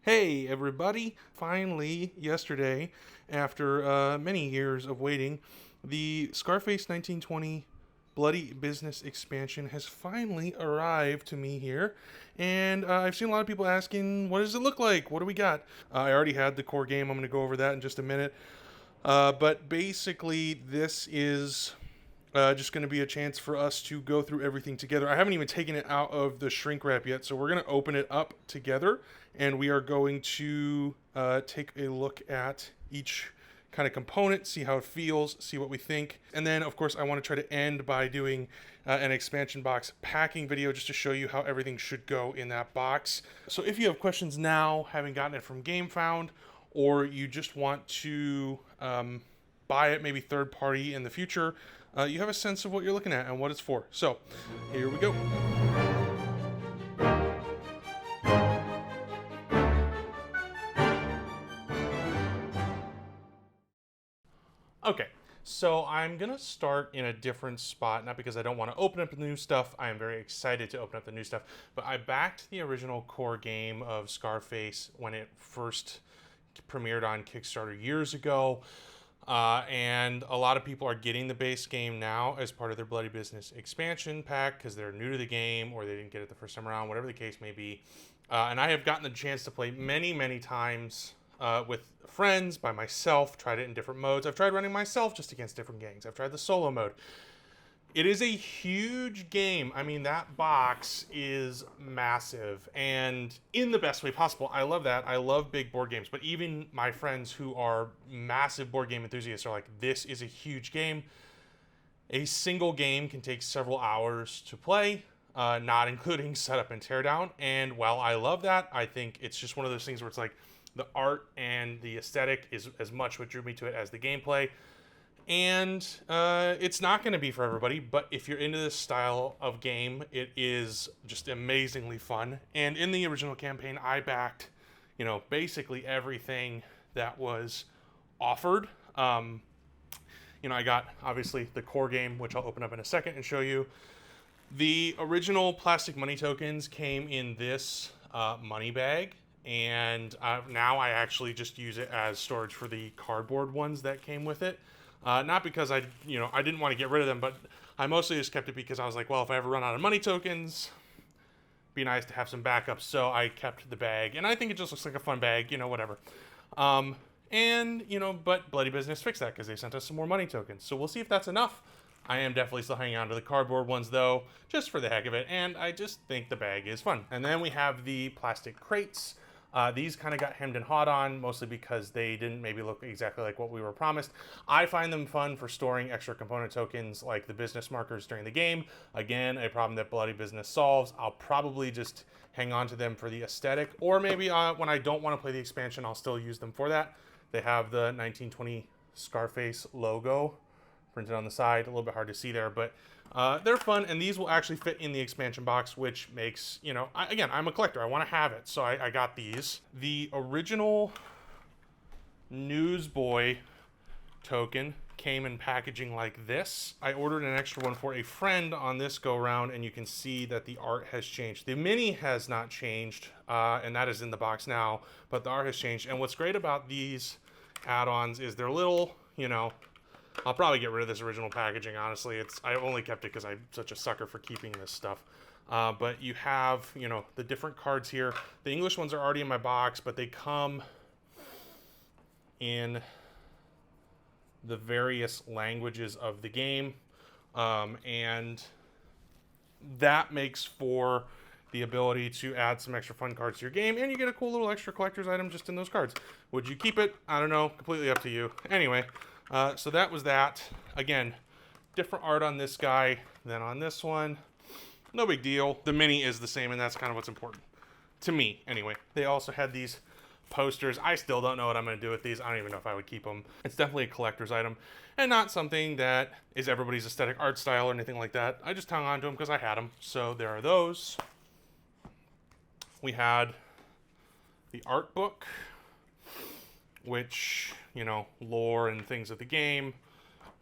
Hey everybody! Finally, yesterday, after many years of waiting, the Scarface 1920 Bloody Business expansion has finally arrived to me here. And I've seen a lot of people asking, what does it look like? What do we got? I already had the core game. I'm going to go over that in just a minute. But basically, this is just going to be a chance for us to go through everything together. I haven't even taken it out of the shrink wrap yet, so we're going to open it up together, and we are going to take a look at each kind of component, see how it feels, see what we think. And then, of course, I want to try to end by doing an expansion box packing video just to show you how everything should go in that box. So if you have questions now, having gotten it from GameFound, or you just want to buy it maybe third party in the future, you have a sense of what you're looking at and what it's for. So here we go. Okay, so I'm gonna start in a different spot, not because I don't want to open up the new stuff. I am very excited to open up the new stuff, but I backed the original core game of Scarface when it first premiered on Kickstarter years ago. And a lot of people are getting the base game now as part of their Bloody Business expansion pack because they're new to the game or they didn't get it the first time around, whatever the case may be. And I have gotten the chance to play many times with friends, by myself, tried it in different modes. I've tried running myself just against different gangs. I've tried the solo mode. It is a huge game. I mean, that box is massive and in the best way possible. I love that. I love big board games, but even my friends who are massive board game enthusiasts are like, this is a huge game. A single game can take several hours to play, not including setup and teardown. And while I love that, I think it's just one of those things where it's like the art and the aesthetic is as much what drew me to it as the gameplay. And it's not going to be for everybody, but if you're into this style of game, it is just amazingly fun. And in the original campaign, I backed, basically everything that was offered. I got, obviously, the core game, which I'll open up in a second and show you. The original plastic money tokens came in this money bag. And now I actually just use it as storage for the cardboard ones that came with it. Not because I didn't want to get rid of them, but I mostly just kept it because I was like, well, if I ever run out of money tokens, it'd be nice to have some backups. So I kept the bag, and I think it just looks like a fun bag, whatever. But Bloody Business fixed that because they sent us some more money tokens. So we'll see if that's enough. I am definitely still hanging on to the cardboard ones, though, just for the heck of it, and I just think the bag is fun. And then we have the plastic crates. These kind of got hemmed and hawed on, mostly because they didn't maybe look exactly like what we were promised. I find them fun for storing extra component tokens like the business markers during the game. Again, a problem that Bloody Business solves. I'll probably just hang on to them for the aesthetic, or maybe when I don't want to play the expansion, I'll still use them for that. They have the 1920 Scarface logo printed on the side. A little bit hard to see there, but they're fun, and these will actually fit in the expansion box, which makes, again, I'm a collector. I want to have it, so I got these. The original Newsboy token came in packaging like this. I ordered an extra one for a friend on this go-round, and you can see that the art has changed. The mini has not changed, and that is in the box now, but the art has changed. And what's great about these add-ons is they're little, I'll probably get rid of this original packaging, honestly. I've only kept it because I'm such a sucker for keeping this stuff. But you have, the different cards here. The English ones are already in my box, but they come in the various languages of the game. And that makes for the ability to add some extra fun cards to your game, and you get a cool little extra collector's item just in those cards. Would you keep it? I don't know. Completely up to you. Anyway. So that was that. Again, different art on this guy than on this one. No big deal. The mini is the same, and that's kind of what's important. To me, anyway. They also had these posters. I still don't know what I'm going to do with these. I don't even know if I would keep them. It's definitely a collector's item, and not something that is everybody's aesthetic art style or anything like that. I just hung on to them because I had them. So there are those. We had the art book, which, lore and things of the game.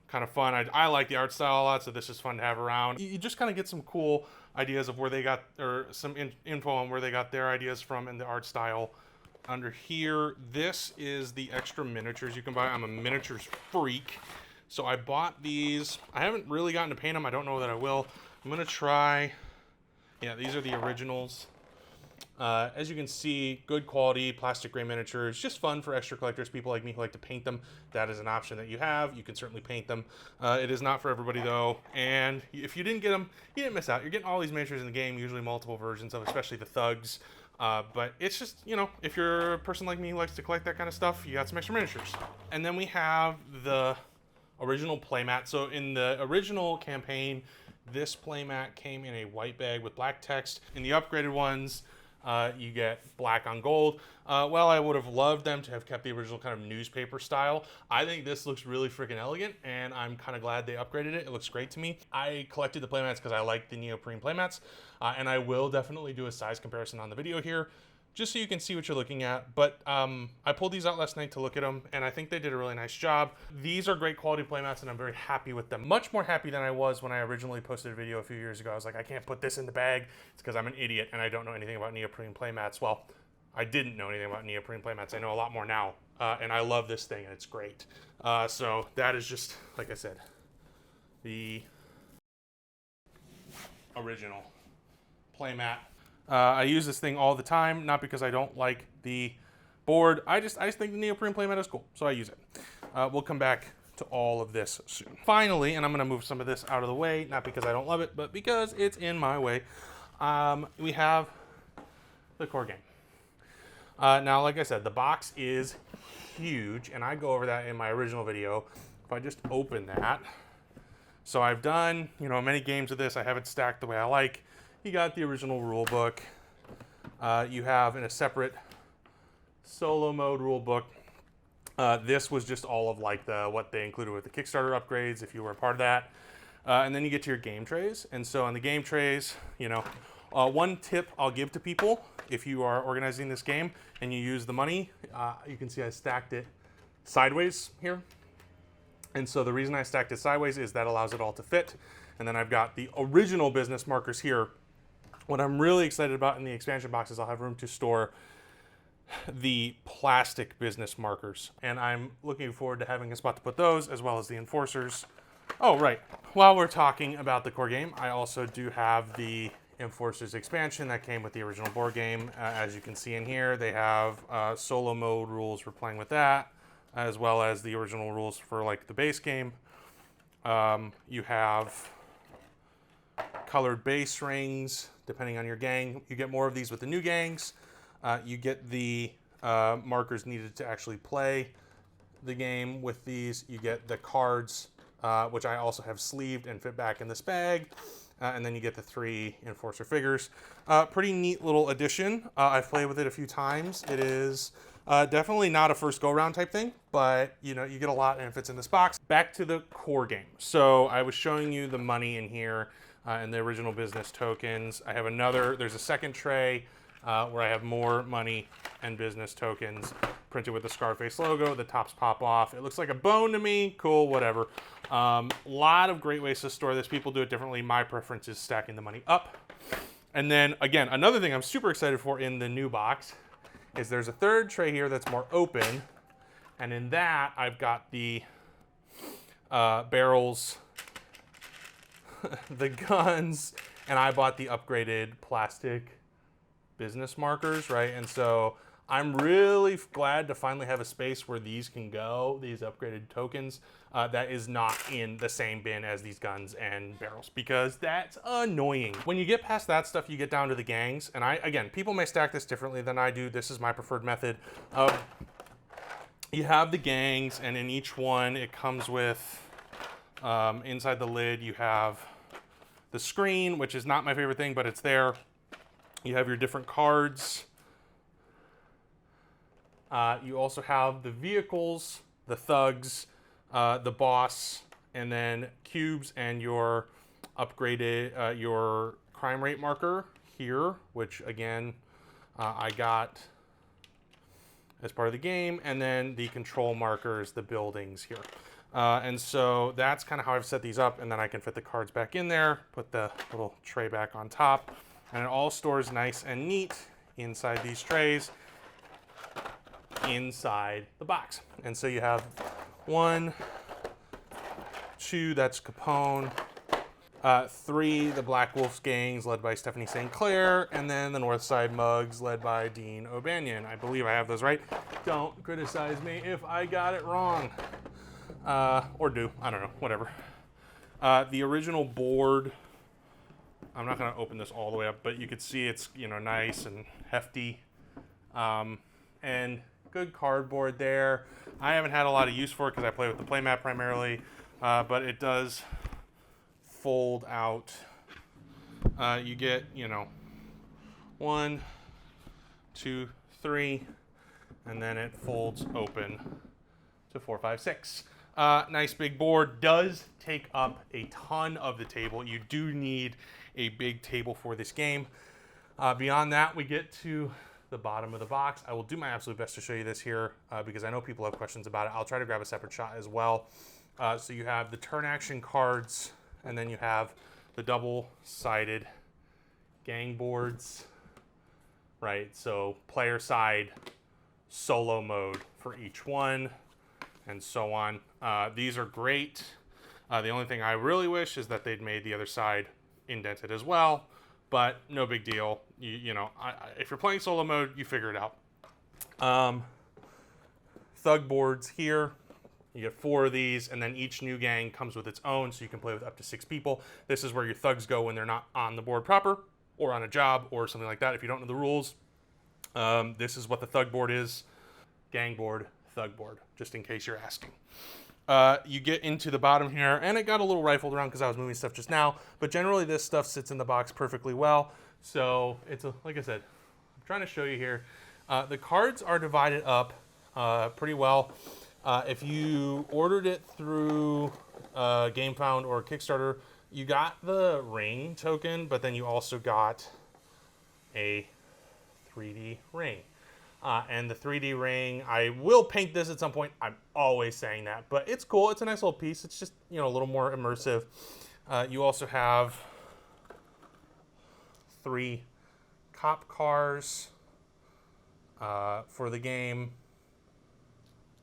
Kind of fun. I like the art style a lot, so this is fun to have around. You just kind of get some cool ideas of where they got, or some info on where they got their ideas from and the art style. under here, this is the extra miniatures you can buy. I'm a miniatures freak. So I bought these. I haven't really gotten to paint them. I don't know that I will. I'm going to try. Yeah, these are the originals. As you can see, good quality plastic gray miniatures. Just fun for extra collectors, people like me who like to paint them. That is an option that you have. You can certainly paint them. It is not for everybody though. And if you didn't get them, you didn't miss out. You're getting all these miniatures in the game, usually multiple versions of, especially the thugs. But it's just, you know, if you're a person like me who likes to collect that kind of stuff, you got some extra miniatures. And then we have the original playmat. So in the original campaign, this playmat came in a white bag with black text. In the upgraded ones, you get black on gold. Well, I would have loved them to have kept the original kind of newspaper style. I think this looks really freaking elegant, and I'm kind of glad they upgraded it. It looks great to me. I collected the playmats because I like the neoprene playmats, and I will definitely do a size comparison on the video here, just so you can see what you're looking at. But I pulled these out last night to look at them, and I think they did a really nice job. These are great quality playmats, and I'm very happy with them. Much more happy than I was when I originally posted a video a few years ago. I was like, I can't put this in the bag. It's because I'm an idiot, and I don't know anything about neoprene playmats. Well, I didn't know anything about neoprene playmats. I know a lot more now, and I love this thing, and it's great. So that is just, like I said, the original playmat. I use this thing all the time, not because I don't like the board. I just think the neoprene playmat is cool, so I use it. We'll come back to all of this soon. Finally, and I'm gonna move some of this out of the way, not because I don't love it, but because it's in my way, we have the core game. Now, like I said, the box is huge, and I go over that in my original video. If I just open that, so I've done, you know, many games of this. I have it stacked the way I like. You got the original rule book. You have in a separate solo mode rule book. This was just all of like what they included with the Kickstarter upgrades, if you were a part of that. And then you get to your game trays. And so on the game trays, you know, one tip I'll give to people if you are organizing this game and you use the money, you can see I stacked it sideways here. And so the reason I stacked it sideways is that allows it all to fit. And then I've got the original business markers here. What I'm really excited about in the expansion box is I'll have room to store the plastic business markers. And I'm looking forward to having a spot to put those, as well as the enforcers. Oh, right. While we're talking about the core game, I also do have the enforcers expansion that came with the original board game. As you can see in here, they have solo mode rules for playing with that, as well as the original rules for like the base game. You have colored base rings, depending on your gang. You get more of these with the new gangs. You get the markers needed to actually play the game with these. You get the cards, which I also have sleeved and fit back in this bag. And then you get the 3 enforcer figures. Pretty neat little addition. I've played with it a few times. It is definitely not a first go-round type thing, but you know, you get a lot and it fits in this box. Back to the core game. So I was showing you the money in here and the original business tokens. I have there's a second tray where I have more money and business tokens printed with the Scarface logo. The tops pop off. It looks like a bone to me. Cool, whatever. Lot of great ways to store this. People do it differently. My preference is stacking the money up. And then again, another thing I'm super excited for in the new box is there's a third tray here that's more open. And in that, I've got the barrels, the guns, and I bought the upgraded plastic business markers, right? And so I'm really glad to finally have a space where these can go, these upgraded tokens, that is not in the same bin as these guns and barrels, because that's annoying. When you get past that stuff, you get down to the gangs, and again, people may stack this differently than I do. This is my preferred method. You have the gangs, and in each one, it comes with, inside the lid, you have the screen, which is not my favorite thing, but it's there. You have your different cards. You also have the vehicles, the thugs, the boss, and then cubes and your upgraded, your crime rate marker here, which again, I got as part of the game, and then the control markers, the buildings here. And so that's kind of how I've set these up, and then I can fit the cards back in there, put the little tray back on top, and it all stores nice and neat inside these trays. inside the box. And so you have 1, 2, that's Capone. 3, the Black Wolves Gangs, led by Stephanie St. Clair, and then the Northside Mugs, led by Dean O'Banion. I believe I have those right. Don't criticize me if I got it wrong. Or do, I don't know, whatever. The original board, I'm not going to open this all the way up, but you can see it's, you know, nice and hefty. And good cardboard there. I haven't had a lot of use for it because I play with the playmat primarily, but it does fold out. You get, you know, 1, 2, 3, and then it folds open to 4, 5, 6. Nice big board. Does take up a ton of the table. You do need a big table for this game. Beyond that, we get to the bottom of the box. I will do my absolute best to show you this here because I know people have questions about it. I'll try to grab a separate shot as well. So you have the turn action cards, and then you have the double-sided gang boards, right? So player side, solo mode for each one, and so on. These are great. The only thing I really wish is that they'd made the other side indented as well, but no big deal. You know, if you're playing solo mode, you figure it out. Thug boards here. You get 4 of these, and then each new gang comes with its own, so you can play with up to 6 people. This is where your thugs go when they're not on the board proper, or on a job, or something like that, if you don't know the rules. This is what the thug board is. Gang board, thug board, just in case you're asking. You get into the bottom here, and it got a little rifled around because I was moving stuff just now, but generally this stuff sits in the box perfectly well. So it's, like I said, I'm trying to show you here. The cards are divided up pretty well. If you ordered it through GameFound or Kickstarter, you got the ring token, but then you also got a 3D ring. And the 3D ring, I will paint this at some point. I'm always saying that, but it's cool. It's a nice little piece. It's just, you know, a little more immersive. You also have 3 cop cars for the game.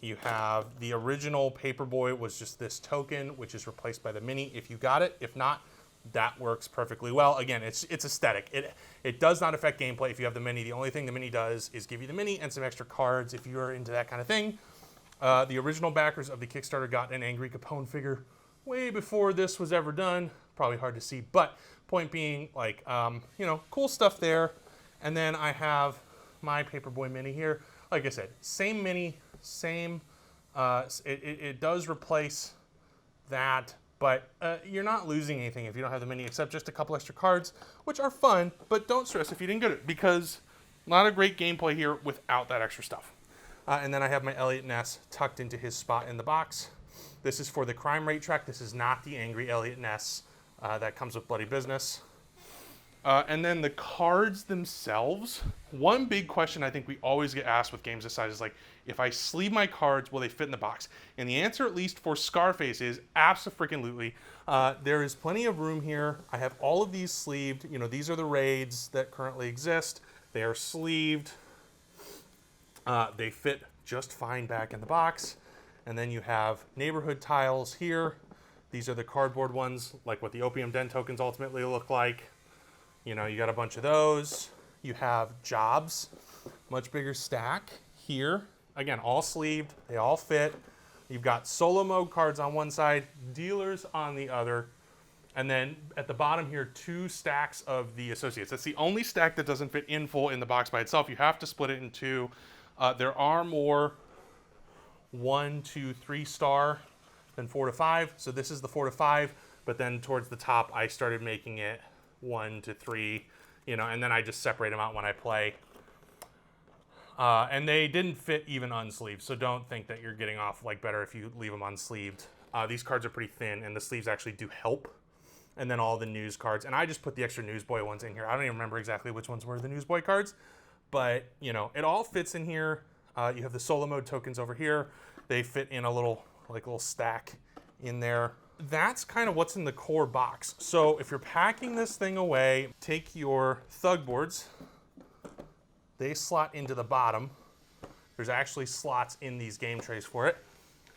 You have the original Paperboy was just this token, which is replaced by the mini if you got it. If not, that works perfectly well. Again, it's aesthetic. It does not affect gameplay if you have the mini. The only thing the mini does is give you the mini and some extra cards if you're into that kind of thing. The original backers of the Kickstarter got an Angry Capone figure way before this was ever done. Probably hard to see, but point being, like, you know, cool stuff there. And then I have my Paperboy mini here. Like I said, same mini, same. It does replace that, but you're not losing anything if you don't have the mini, except just a couple extra cards, which are fun, but don't stress if you didn't get it, because not a great gameplay here without that extra stuff. And then I have my Elliot Ness tucked into his spot in the box. This is for the crime rate track. This is not the Angry Elliot Ness that comes with Bloody Business. And then the cards themselves, one big question I think we always get asked with games this size is like, if I sleeve my cards, will they fit in the box? And the answer, at least for Scarface, is abso-freaking-lutely. There is plenty of room here. I have all of these sleeved. You know, these are the raids that currently exist. They are sleeved. They fit just fine back in the box. And then you have neighborhood tiles here. These are the cardboard ones, like what the Opium Den tokens ultimately look like. You know, you got a bunch of those. You have jobs, much bigger stack here. Again, all sleeved, they all fit. You've got solo mode cards on one side, dealers on the other. And then at the bottom here, 2 stacks of the associates. That's the only stack that doesn't fit in full in the box by itself. You have to split it in 2. There are more 1 to 3 star than 4 to 5. So this is the 4 to 5, but then towards the top, I started making it 1 to 3, you know, and then I just separate them out when I play. And they didn't fit even unsleeved, so don't think that you're getting off like better if you leave them unsleeved. These cards are pretty thin, and the sleeves actually do help. And then all the news cards, and I just put the extra Newsboy ones in here. I don't even remember exactly which ones were the Newsboy cards, but you know, it all fits in here. You have the solo mode tokens over here. They fit in a little stack in there. That's kind of what's in the core box. So if you're packing this thing away, take your thug boards. They slot into the bottom. There's actually slots in these game trays for it.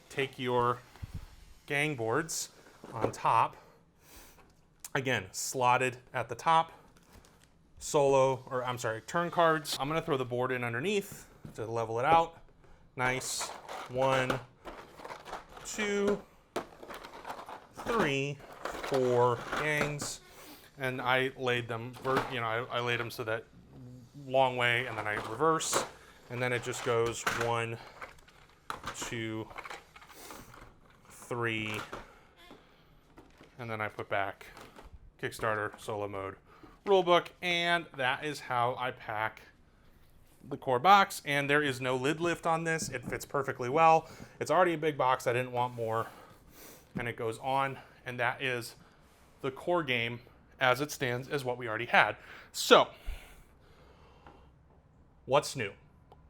Take your gang boards on top. Again, slotted at the top. Turn cards. I'm gonna throw the board in underneath to level it out. Nice. 1, 2, 3, 4 gangs. And I laid them, I laid them so that long way, and then I reverse. And then it just goes 1, 2, 3, and then I put back Kickstarter, solo mode, rulebook, and that is how I pack the core box. And there is no lid lift on this. It fits perfectly well. It's already a big box. I didn't want more. And it goes on, and that is the core game as it stands, is what we already had. So, what's new?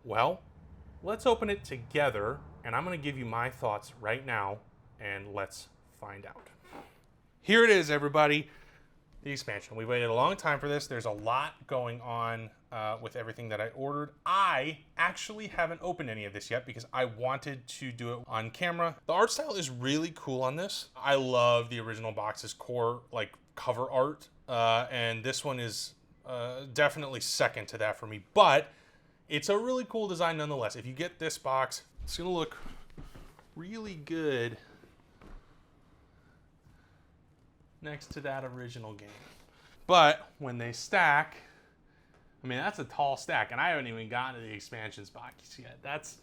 Well, let's open it together, and I'm going to give you my thoughts right now, and let's find out. Here it is, everybody. The expansion. We waited a long time for this. There's a lot going on with everything that I ordered. I actually haven't opened any of this yet because I wanted to do it on camera. The art style is really cool on this. I love the original box's core cover art, and this one is definitely second to that for me, but it's a really cool design nonetheless. If you get this box, it's gonna look really good next to that original game. But when they stack, I mean, that's a tall stack, and I haven't even gotten to the expansions box yet. That's,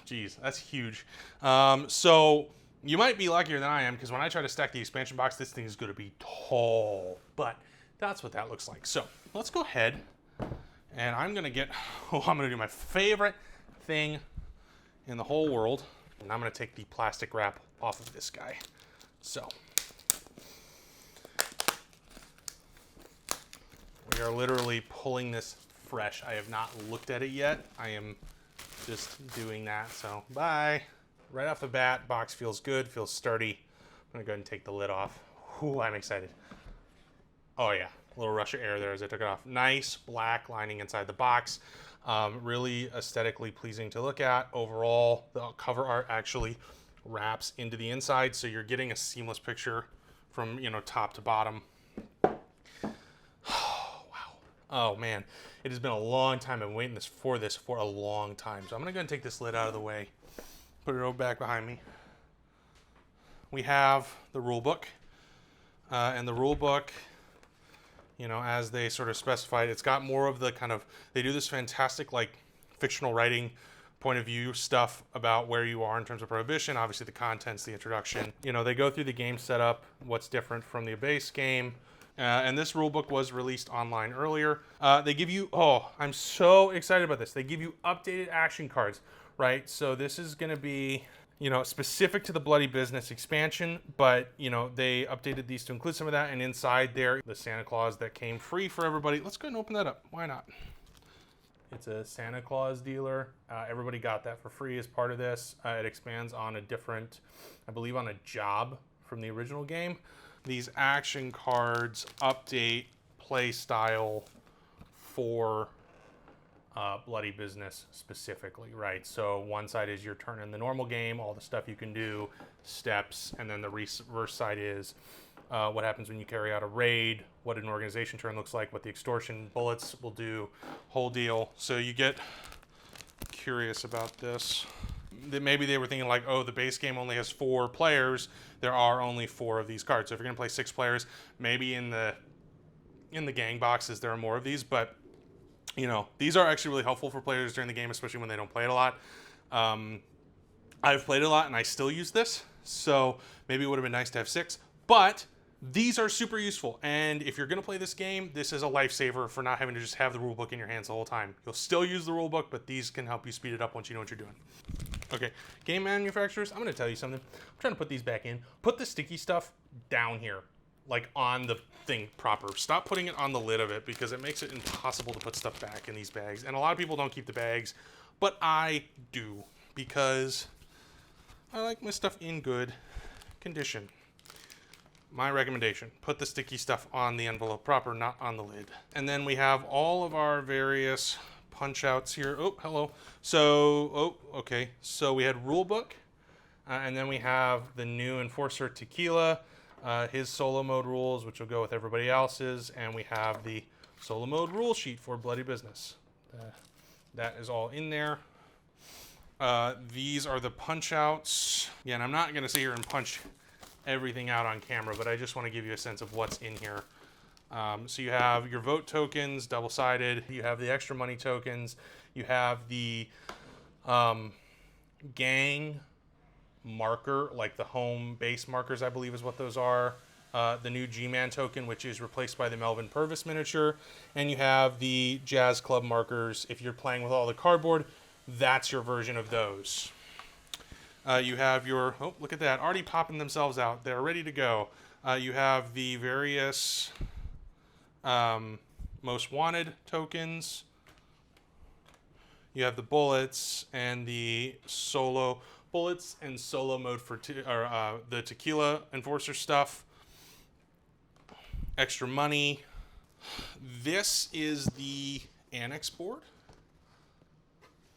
geez, that's huge. So you might be luckier than I am, because when I try to stack the expansion box, this thing is gonna be tall, but that's what that looks like. So let's go ahead, and I'm gonna do my favorite thing in the whole world, and I'm gonna take the plastic wrap off of this guy. So, we are literally pulling this fresh. I have not looked at it yet. I am just doing that, so bye. Right off the bat, box feels good, feels sturdy. I'm gonna go ahead and take the lid off. Ooh, I'm excited. Oh yeah, a little rush of air there as I took it off. Nice black lining inside the box. Really aesthetically pleasing to look at. Overall, the cover art actually wraps into the inside, so you're getting a seamless picture from top to bottom. Oh, wow. Oh man, it has been a long time. I've been waiting for this for a long time. So I'm gonna go and take this lid out of the way, put it over back behind me. We have the rule book, and the rule book, as they sort of specified, it's got more of the they do this fantastic fictional writing point of view stuff about where you are in terms of Prohibition, obviously the contents, the introduction. They go through the game setup, what's different from the base game. And this rulebook was released online earlier. They give you, I'm so excited about this. They give you updated action cards, right? So this is gonna be, specific to the Bloody Business expansion, but, they updated these to include some of that. And inside there, the Santa Claus that came free for everybody. Let's go ahead and open that up. Why not? It's a Santa Claus dealer. Everybody got that for free as part of this. It expands on a different, I believe on a job from the original game. These action cards update play style for Bloody Business specifically, right? So one side is your turn in the normal game, all the stuff you can do, steps, and then the reverse side is what happens when you carry out a raid, what an organization turn looks like, what the extortion bullets will do, whole deal. So you get curious about this. Maybe they were thinking the base game only has 4 players. There are only 4 of these cards. So if you're gonna play 6 players, maybe in the gang boxes there are more of these, but these are actually really helpful for players during the game, especially when they don't play it a lot. I've played it a lot and I still use this, so maybe it would have been nice to have 6, but these are super useful. And if you're gonna play this game, this is a lifesaver for not having to just have the rulebook in your hands the whole time. You'll still use the rulebook, but these can help you speed it up once you know what you're doing. Okay, game manufacturers, I'm gonna tell you something. I'm trying to put these back in. Put the sticky stuff down here, on the thing proper. Stop putting it on the lid of it because it makes it impossible to put stuff back in these bags. And a lot of people don't keep the bags, but I do because I like my stuff in good condition. My recommendation, put the sticky stuff on the envelope proper, not on the lid. And then we have all of our various punch outs here. Oh, hello. So, oh, okay. So we had rule book, and then we have the new Enforcer Tequila, his solo mode rules, which will go with everybody else's, and we have the solo mode rule sheet for Bloody Business. That is all in there. These are the punch outs. Yeah, and I'm not going to sit here and punch everything out on camera, but I just want to give you a sense of what's in here. So you have your vote tokens, double-sided. You have the extra money tokens. You have the gang marker, like the home base markers, I believe is what those are. The new G-Man token, which is replaced by the Melvin Purvis miniature. And you have the Jazz Club markers. If you're playing with all the cardboard, that's your version of those. You have your, oh, look at that, already popping themselves out. They're ready to go. You have the various most wanted tokens. You have the bullets and the solo bullets and solo mode for the tequila enforcer stuff. Extra money. This is the annex board.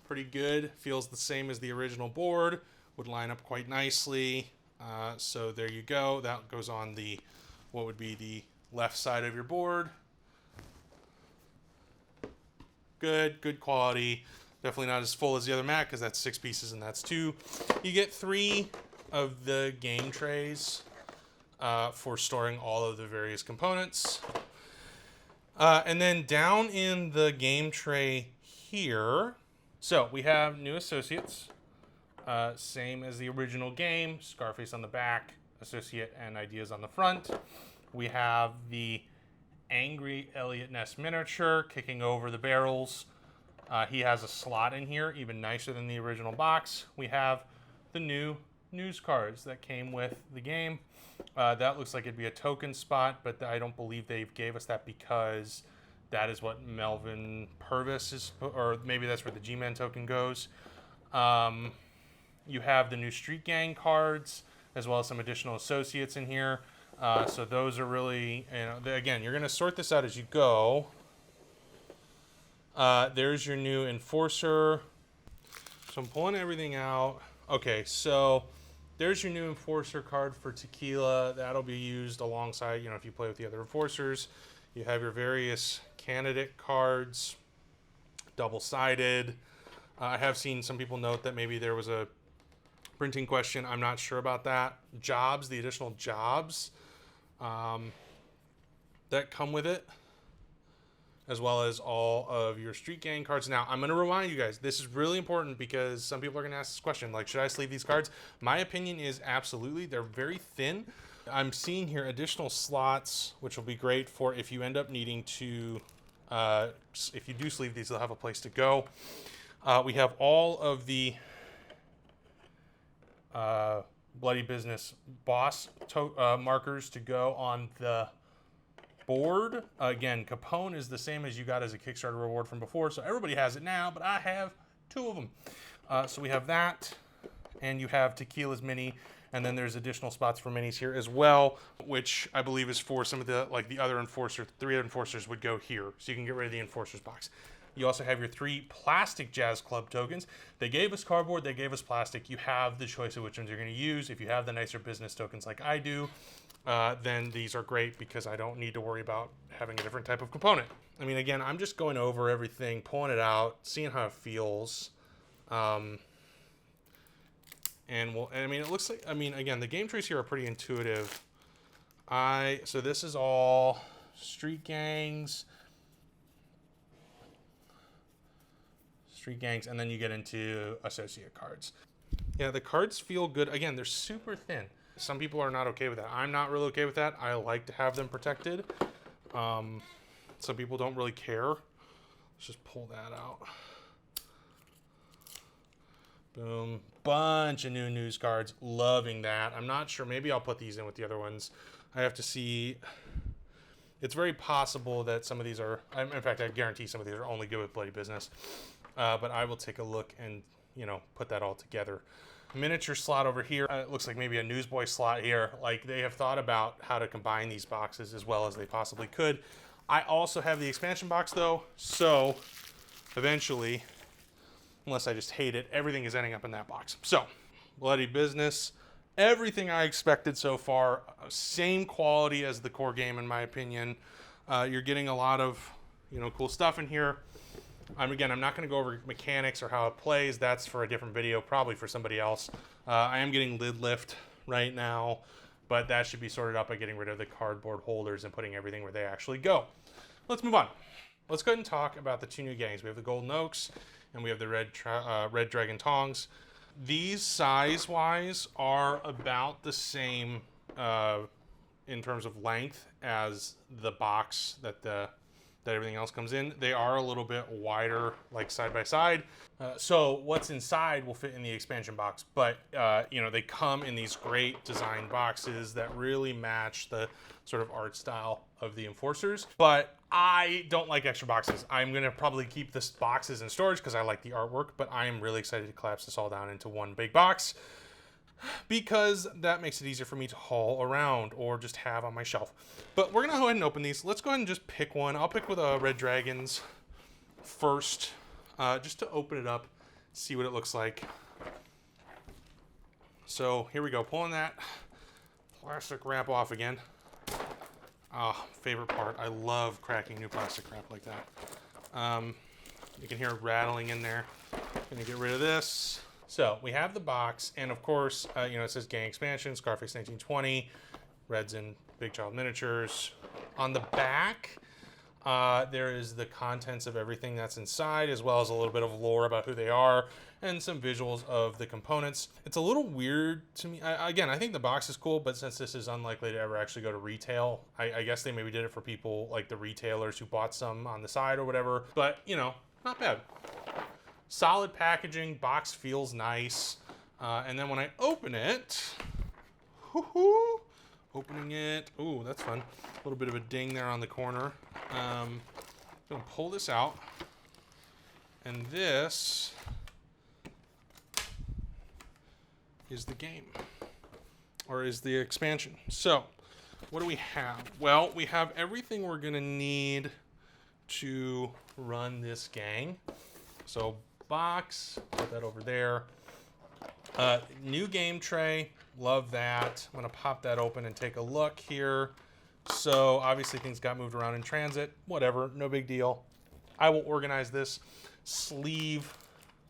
Pretty good. Feels the same as the original board. Would line up quite nicely. So there you go. That goes on the, what would be the left side of your board. Good quality. Definitely not as full as the other mat because that's 6 pieces and that's 2. You get 3 of the game trays for storing all of the various components. And then down in the game tray here, so we have new associates. Same as the original game, Scarface on the back, associate and ideas on the front. We have the Angry Elliot Ness miniature kicking over the barrels. He has a slot in here, even nicer than the original box. We have the new news cards that came with the game. That looks like it'd be a token spot, but I don't believe they gave us that because that is what Melvin Purvis is, or maybe that's where the G-Man token goes. You have the new Street Gang cards, as well as some additional associates in here. So those are really, again, you're going to sort this out as you go. There's your new Enforcer. So I'm pulling everything out. Okay, so there's your new Enforcer card for Tequila. That'll be used alongside, if you play with the other Enforcers. You have your various candidate cards, double-sided. I have seen some people note that maybe there was a printing question. I'm not sure about that. Jobs, the additional jobs that come with it, as well as all of your Street Gang cards. Now, I'm going to remind you guys, this is really important because some people are going to ask this question, like, should I sleeve these cards? My opinion is absolutely. They're very thin. I'm seeing here additional slots, which will be great for if you end up needing to, if you do sleeve these, they'll have a place to go. We have all of the Bloody Business boss markers to go on the board. Again, Capone is the same as you got as a Kickstarter reward from before, so everybody has it now, but I have 2 of them. So we have that, and you have Tequila's mini, and then there's additional spots for minis here as well, which I believe is for some of the, like the other Enforcer, 3 other Enforcers would go here, so you can get rid of the Enforcer's box. You also have your 3 plastic Jazz Club tokens. They gave us cardboard, they gave us plastic. You have the choice of which ones you're going to use. If you have the nicer business tokens like I do, then these are great because I don't need to worry about having a different type of component. I mean, again, I'm just going over everything, pulling it out, seeing how it feels. And I mean, it looks like, I mean, again, the game trays here are pretty intuitive. So this is all Street Gangs, and then you get into associate cards. Yeah, the cards feel good. Again, they're super thin. Some people are not okay with that. I'm not really okay with that. I like to have them protected. Some people don't really care. Let's just pull that out. Boom. Bunch of new news cards. Loving that. I'm not sure. Maybe I'll put these in with the other ones. I have to see. It's very possible that some of these are, in fact, I guarantee some of these are only good with Bloody Business. But I will take a look and, put that all together. Miniature slot over here. It looks like maybe a newsboy slot here. Like, they have thought about how to combine these boxes as well as they possibly could. I also have the expansion box, though. So eventually, unless I just hate it, everything is ending up in that box. So, bloody business. Everything I expected so far, same quality as the core game in my opinion. You're getting a lot of, cool stuff in here. I'm not going to go over mechanics or how it plays. That's for a different video, probably for somebody else. I am getting lid lift right now, but that should be sorted out by getting rid of the cardboard holders and putting everything where they actually go. Let's move on. Let's go ahead and talk about the two new gangs. We have the Golden Oaks and we have the Red Dragon Tongs. These size-wise are about the same in terms of length as the box that everything else comes in. They are a little bit wider, like side by side. So what's inside will fit in the expansion box, but they come in these great design boxes that really match the sort of art style of the Enforcers. But I don't like extra boxes. I'm gonna probably keep this boxes in storage because I like the artwork, but I am really excited to collapse this all down into one big box because that makes it easier for me to haul around or just have on my shelf. But we're gonna go ahead and open these. Let's go ahead and just pick one. I'll pick with Red Dragons first, just to open it up, see what it looks like. So here we go, pulling that plastic wrap off again. Favorite part. I love cracking new plastic wrap like that. You can hear it rattling in there. Gonna get rid of this. So we have the box, and of course, it says Gang Expansion, Scarface 1920, Redzen Big Child Miniatures. On the back, there is the contents of everything that's inside, as well as a little bit of lore about who they are, and some visuals of the components. It's a little weird to me. I think the box is cool, but since this is unlikely to ever actually go to retail, I guess they maybe did it for people like the retailers who bought some on the side or whatever. But, not bad. Solid packaging, box feels nice. And then when I open it, opening it, ooh, that's fun. A little bit of a ding there on the corner. I'm gonna pull this out, and this is the game, or is the expansion. So, what do we have? Well, we have everything we're gonna need to run this gang. So, box, put that over there. New game tray, love that. I'm gonna pop that open and take a look here. So obviously things got moved around in transit, whatever, no big deal. I will organize this, sleeve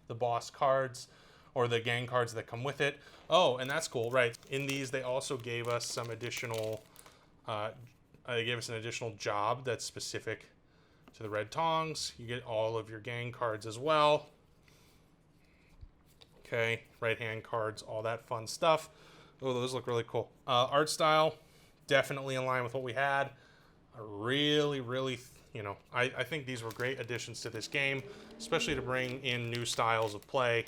the boss cards or the gang cards that come with it. Oh, and that's cool, right? In these, they also gave us some additional, they gave us an additional job that's specific to the Red Tongs. You get all of your gang cards as well. Okay, right-hand cards, all that fun stuff. Oh, those look really cool. Art style, definitely in line with what we had. I really, I think these were great additions to this game, especially to bring in new styles of play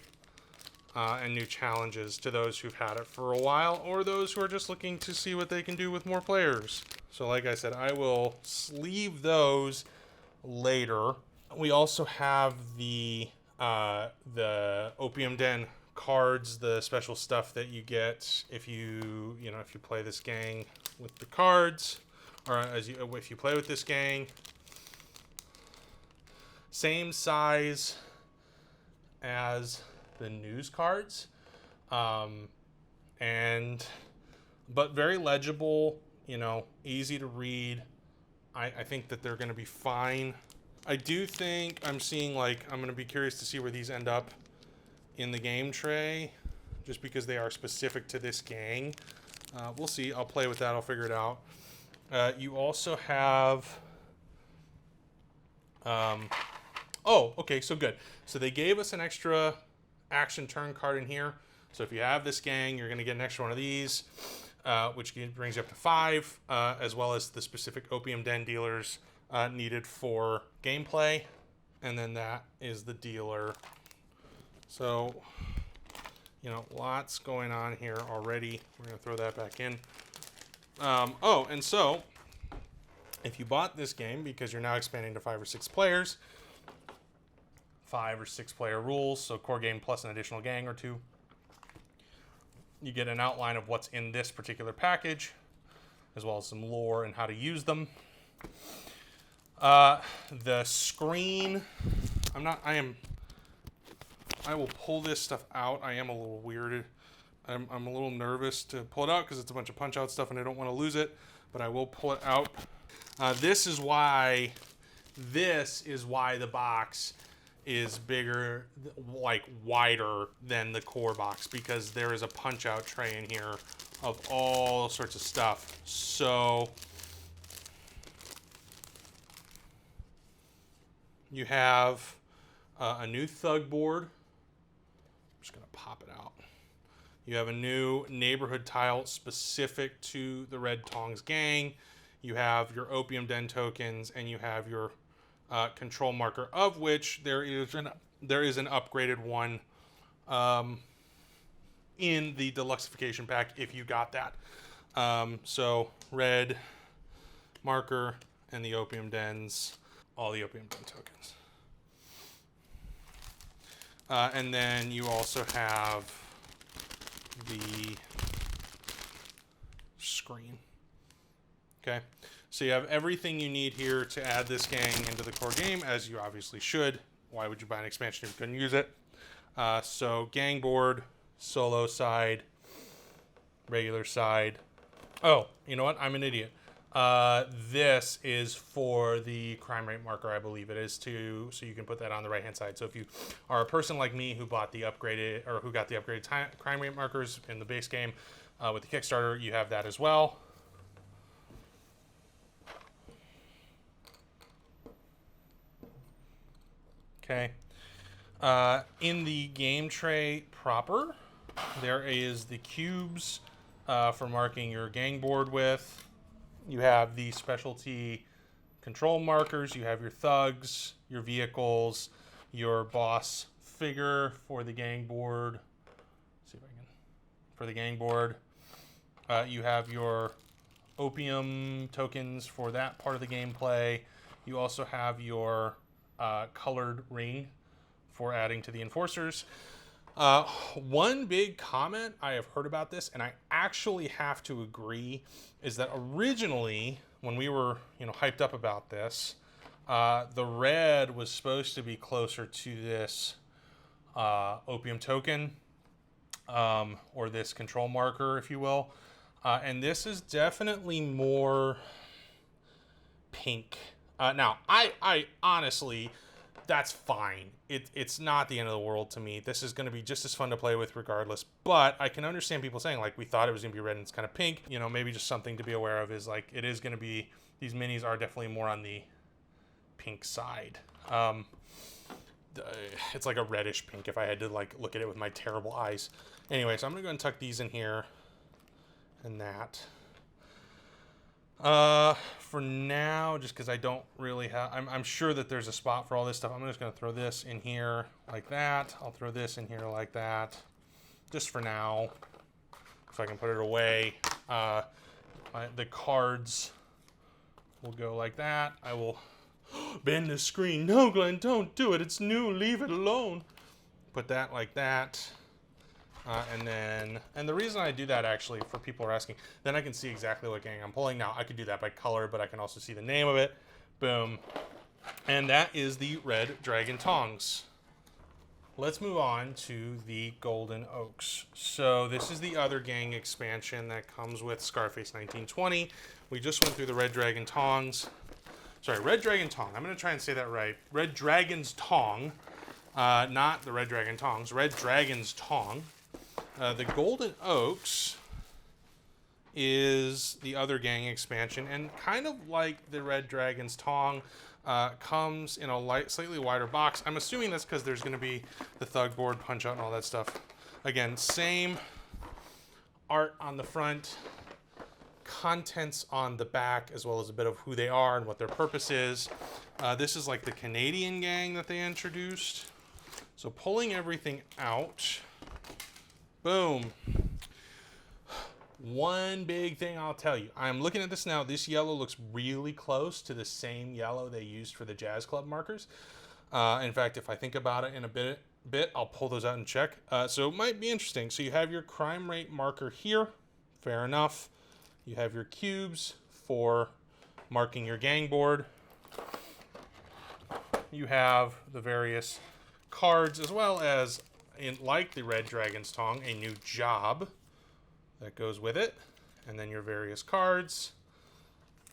and new challenges to those who've had it for a while or those who are just looking to see what they can do with more players. So like I said, I will sleeve those later. We also have the Opium Den cards, the special stuff that you get if you play this gang with the cards, or if you play with this gang. Same size as the news cards, but very legible, easy to read. I think that they're going to be fine. I do think I'm seeing, I'm going to be curious to see where these end up in the game tray, just because they are specific to this gang. We'll see. I'll play with that. I'll figure it out. You also have... oh, okay, so good. So they gave us an extra action turn card in here. So if you have this gang, you're going to get an extra one of these, which brings you up to 5, as well as the specific Opium Den dealers needed for gameplay. And then that is the dealer. So, lots going on here already. We're going to throw that back in. Oh, and so if you bought this game because you're now expanding to 5 or 6 players, 5 or 6 player rules, so core game plus an additional gang or 2, you get an outline of what's in this particular package, as well as some lore and how to use them. The screen I will pull this stuff out. I am a little weirded. I'm a little nervous to pull it out because it's a bunch of punch out stuff and I don't want to lose it, but I will pull it out. This is why the box is bigger, like wider than the core box, because there is a punch out tray in here of all sorts of stuff. So you have a new thug board. I'm just gonna pop it out. You have a new neighborhood tile specific to the Red Tongs gang. You have your opium den tokens, and you have your control marker, of which there is an upgraded one in the Deluxification pack if you got that. So red marker and the opium dens, all the opium den tokens. And then you also have the screen. Okay, so you have everything you need here to add this gang into the core game, as you obviously should. Why would you buy an expansion if you couldn't use it? So gang board, solo side, regular side. Oh, you know what? I'm an idiot. This is for the crime rate marker, I believe it is, so you can put that on the right hand side. So if you are a person like me who bought the upgraded, or who got the upgraded crime rate markers in the base game with the Kickstarter, you have that as well. Okay. In the game tray proper, there is the cubes for marking your gang board with. You have the specialty control markers. You have your thugs, your vehicles, your boss figure for the gang board. Let's see if I can. For the gang board, you have your opium tokens for that part of the gameplay. You also have your colored ring for adding to the enforcers. One big comment I have heard about this, and I actually have to agree, is that originally when we were hyped up about this, the red was supposed to be closer to this opium token, or this control marker, if you will, and this is definitely more pink. Now, I honestly, that's fine. It's not the end of the world to me. This is going to be just as fun to play with regardless. But I can understand people saying, like, we thought it was going to be red and it's kind of pink. Maybe just something to be aware of is, like, it is going to be, these minis are definitely more on the pink side. It's like a reddish pink if I had to, like, look at it with my terrible eyes. Anyway, so I'm going to go and tuck these in here and that. For now, just because I don't really have, I'm sure that there's a spot for all this stuff. I'm just going to throw this in here like that. I'll throw this in here like that, just for now, so I can put it away. The cards will go like that. I will bend the screen. No, Glenn, don't do it. It's new. Leave it alone. Put that like that. And the reason I do that, actually, for people who are asking, then I can see exactly what gang I'm pulling. Now, I could do that by color, but I can also see the name of it. Boom. And that is the Red Dragon Tongs. Let's move on to the Golden Oaks. So this is the other gang expansion that comes with Scarface 1920. We just went through the Red Dragon Tongs. Sorry, Red Dragon Tong. I'm going to try and say that right. Red Dragon's Tong. Not the Red Dragon Tongs. Red Dragon's Tong. The Golden Oaks is the other gang expansion, and kind of like the Red Dragon's Tong, comes in a slightly wider box. I'm assuming that's because there's going to be the thug board, punch out, and all that stuff. Again, same art on the front, contents on the back, as well as a bit of who they are and what their purpose is. This is like the Canadian gang that they introduced. So pulling everything out. Boom. One big thing I'll tell you. I'm looking at this now. This yellow looks really close to the same yellow they used for the Jazz Club markers. In fact, if I think about it in a bit, I'll pull those out and check. So it might be interesting. So you have your crime rate marker here. Fair enough. You have your cubes for marking your gang board. you have the various cards, as well as, like the Red Dragons Tong, a new job that goes with it, and then your various cards.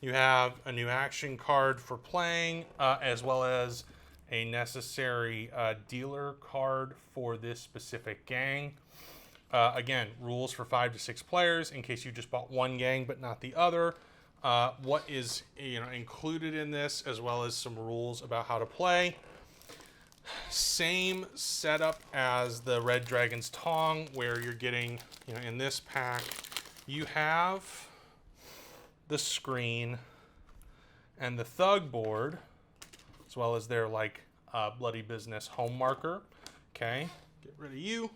You have a new action card for playing, as well as a necessary dealer card for this specific gang. Again, rules for 5 to 6 players in case you just bought one gang but not the other. What is included in this, as well as some rules about how to play. Same setup as the Red Dragons Tong, where you're getting, in this pack, you have the screen and the thug board, as well as their bloody business home marker. Okay, get rid of you.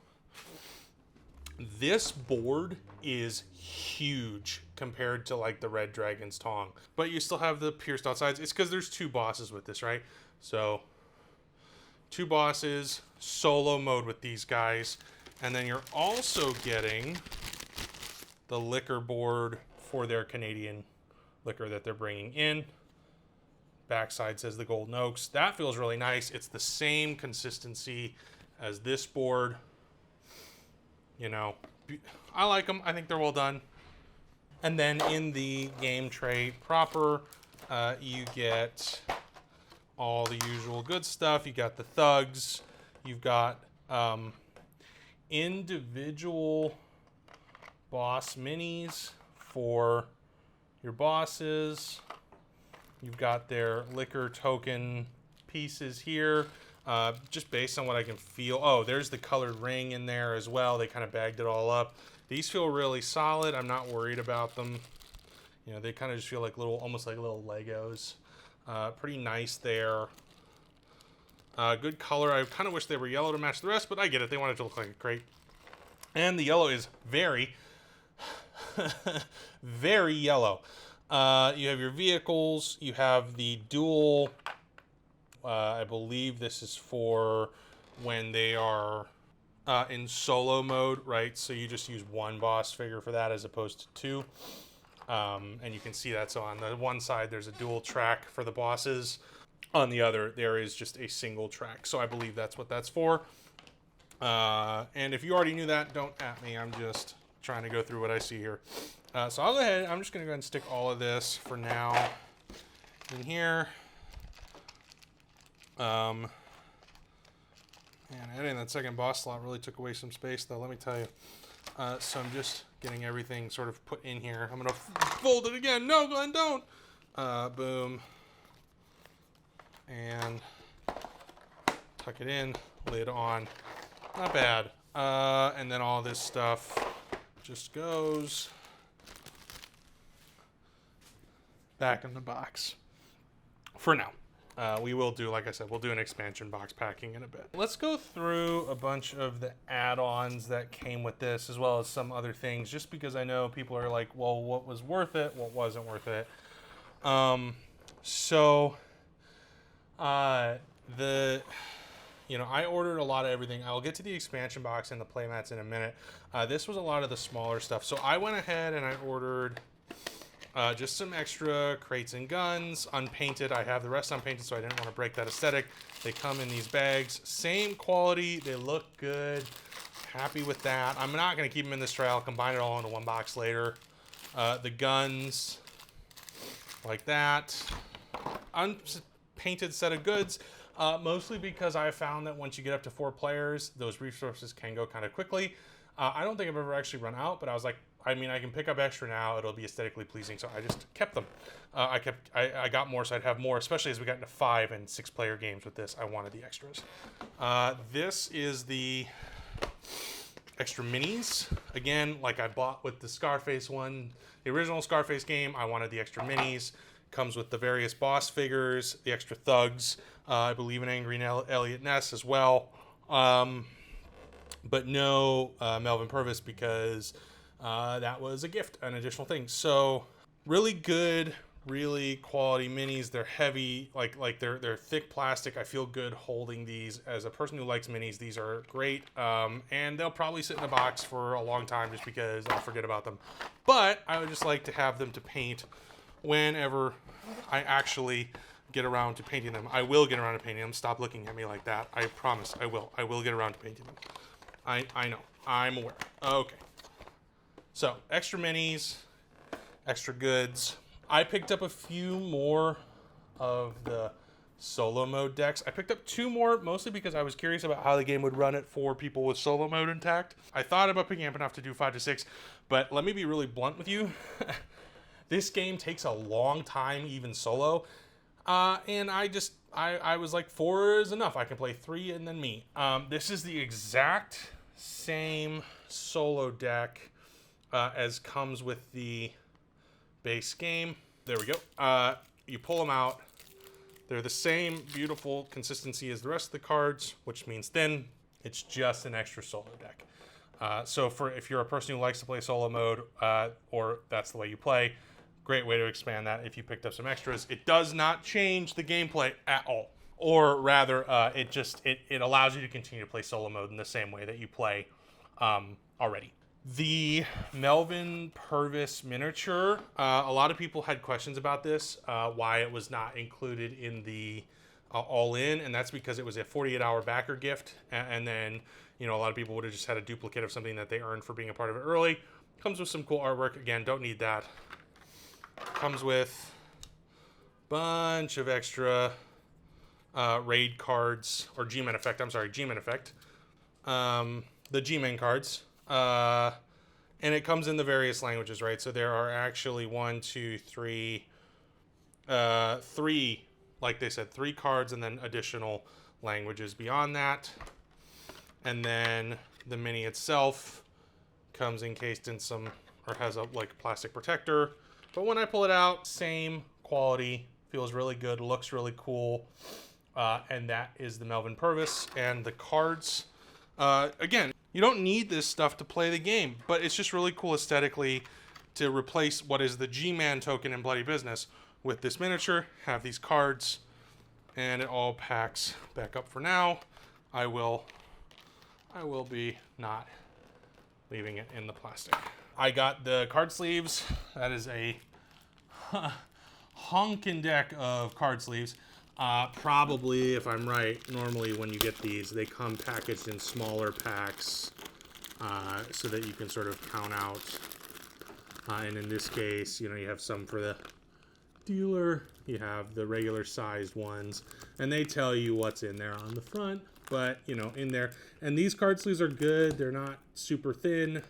This board is huge compared to the Red Dragon's Tong, but you still have the pierced out sides. It's because there's 2 bosses with this, right? So 2 bosses, solo mode with these guys, and then you're also getting the liquor board for their Canadian liquor that they're bringing in. Backside says the Golden Oaks. That feels really nice. It's the same consistency as this board. I like them. I think they're well done. And then in the game tray proper, you get all the usual good stuff. You got the thugs. You've got individual boss minis for your bosses. You've got their liquor token pieces here. Just based on what I can feel. Oh, there's the colored ring in there as well. They kind of bagged it all up. These feel really solid. I'm not worried about them. They kind of just feel like almost like little Legos. Pretty nice there. Good color. I kind of wish they were yellow to match the rest, but I get it. They want it to look like a crate. And the yellow is very, very yellow. You have your vehicles. You have the dual... I believe this is for when they are in solo mode, right? So you just use one boss figure for that as opposed to 2. And you can see that. So on the one side, there's a dual track for the bosses. On the other, there is just a single track. So I believe that's what that's for. And if you already knew that, don't at me. I'm just trying to go through what I see here. So I'll go ahead. I'm just going to go ahead and stick all of this for now in here. Man, adding that second boss slot really took away some space, though, let me tell you. So I'm just getting everything sort of put in here. I'm going to fold it again. No, Glenn, don't. Boom. And tuck it in. Lid on. Not bad. And then all this stuff just goes back in the box for now. We will do, like I said, we'll do an expansion box packing in a bit. Let's go through a bunch of the add-ons that came with this, as well as some other things, just because I know people are like, well, what was worth it? What wasn't worth it? I ordered a lot of everything. I'll get to the expansion box and the Playmats in a minute. This was a lot of the smaller stuff. So I went ahead and I ordered just some extra crates and guns. Unpainted. I have the rest unpainted, so I didn't want to break that aesthetic. They come in these bags. Same quality. They look good. Happy with that. I'm not going to keep them in this tray. I'll combine it all into one box later. The guns, like that. Unpainted set of goods. Mostly because I found that once you get up to 4 players, those resources can go kind of quickly. I don't think I've ever actually run out, but I was like, I can pick up extra now. It'll be aesthetically pleasing, so I just kept them. I got more, so I'd have more, especially as we got into 5 and 6 player games with this. I wanted the extras. This is the extra minis. Again, like I bought with the Scarface one, the original Scarface game, I wanted the extra minis. Comes with the various boss figures, the extra thugs, I believe an Angry Elliot Ness as well. But no Melvin Purvis, because that was a gift, an additional thing. So really good, really quality minis. They're heavy, like they're thick plastic. I feel good holding these. As a person who likes minis, these are great. And they'll probably sit in the box for a long time just because I'll forget about them. But I would just like to have them to paint whenever I actually get around to painting them. I will get around to painting them. Stop looking at me like that. I promise I will. I will get around to painting them. I know. I'm aware. Okay. So, extra minis, extra goods. I picked up a few more of the solo mode decks. I picked up 2 more, mostly because I was curious about how the game would run it for people with solo mode intact. I thought about picking up enough to do 5 to 6, but let me be really blunt with you. This game takes a long time, even solo. And I was like, 4 is enough. I can play 3 and then me. This is the exact same solo deck as comes with the base game. There we go. You pull them out. They're the same beautiful consistency as the rest of the cards, which means thin. It's just an extra solo deck. So if you're a person who likes to play solo mode, or that's the way you play, great way to expand that if you picked up some extras. It does not change the gameplay at all. Or rather, it allows you to continue to play solo mode in the same way that you play already. The Melvin Purvis miniature, a lot of people had questions about this, why it was not included in the all-in, and that's because it was a 48-hour backer gift, and then, a lot of people would have just had a duplicate of something that they earned for being a part of it early. Comes with some cool artwork. Again, don't need that. Comes with a bunch of extra raid cards, or G-Men effect, G-Men effect. The G-Men cards. And it comes in the various languages, right? So there are actually 3, like they said, 3 cards and then additional languages beyond that. And then the mini itself comes encased in has a plastic protector. But when I pull it out, same quality, feels really good, looks really cool. And that is the Melvin Purvis. And the cards, again, you don't need this stuff to play the game, but it's just really cool aesthetically to replace what is the G-Man token in Bloody Business with this miniature, have these cards, and it all packs back up for now. I will be not leaving it in the plastic. I got the card sleeves. That is a honkin' deck of card sleeves. Probably, if I'm right, normally when you get these, they come packaged in smaller packs so that you can sort of count out. And in this case, you have some for the dealer, you have the regular sized ones, and they tell you what's in there on the front, but, in there. And these card sleeves are good. They're not super thin.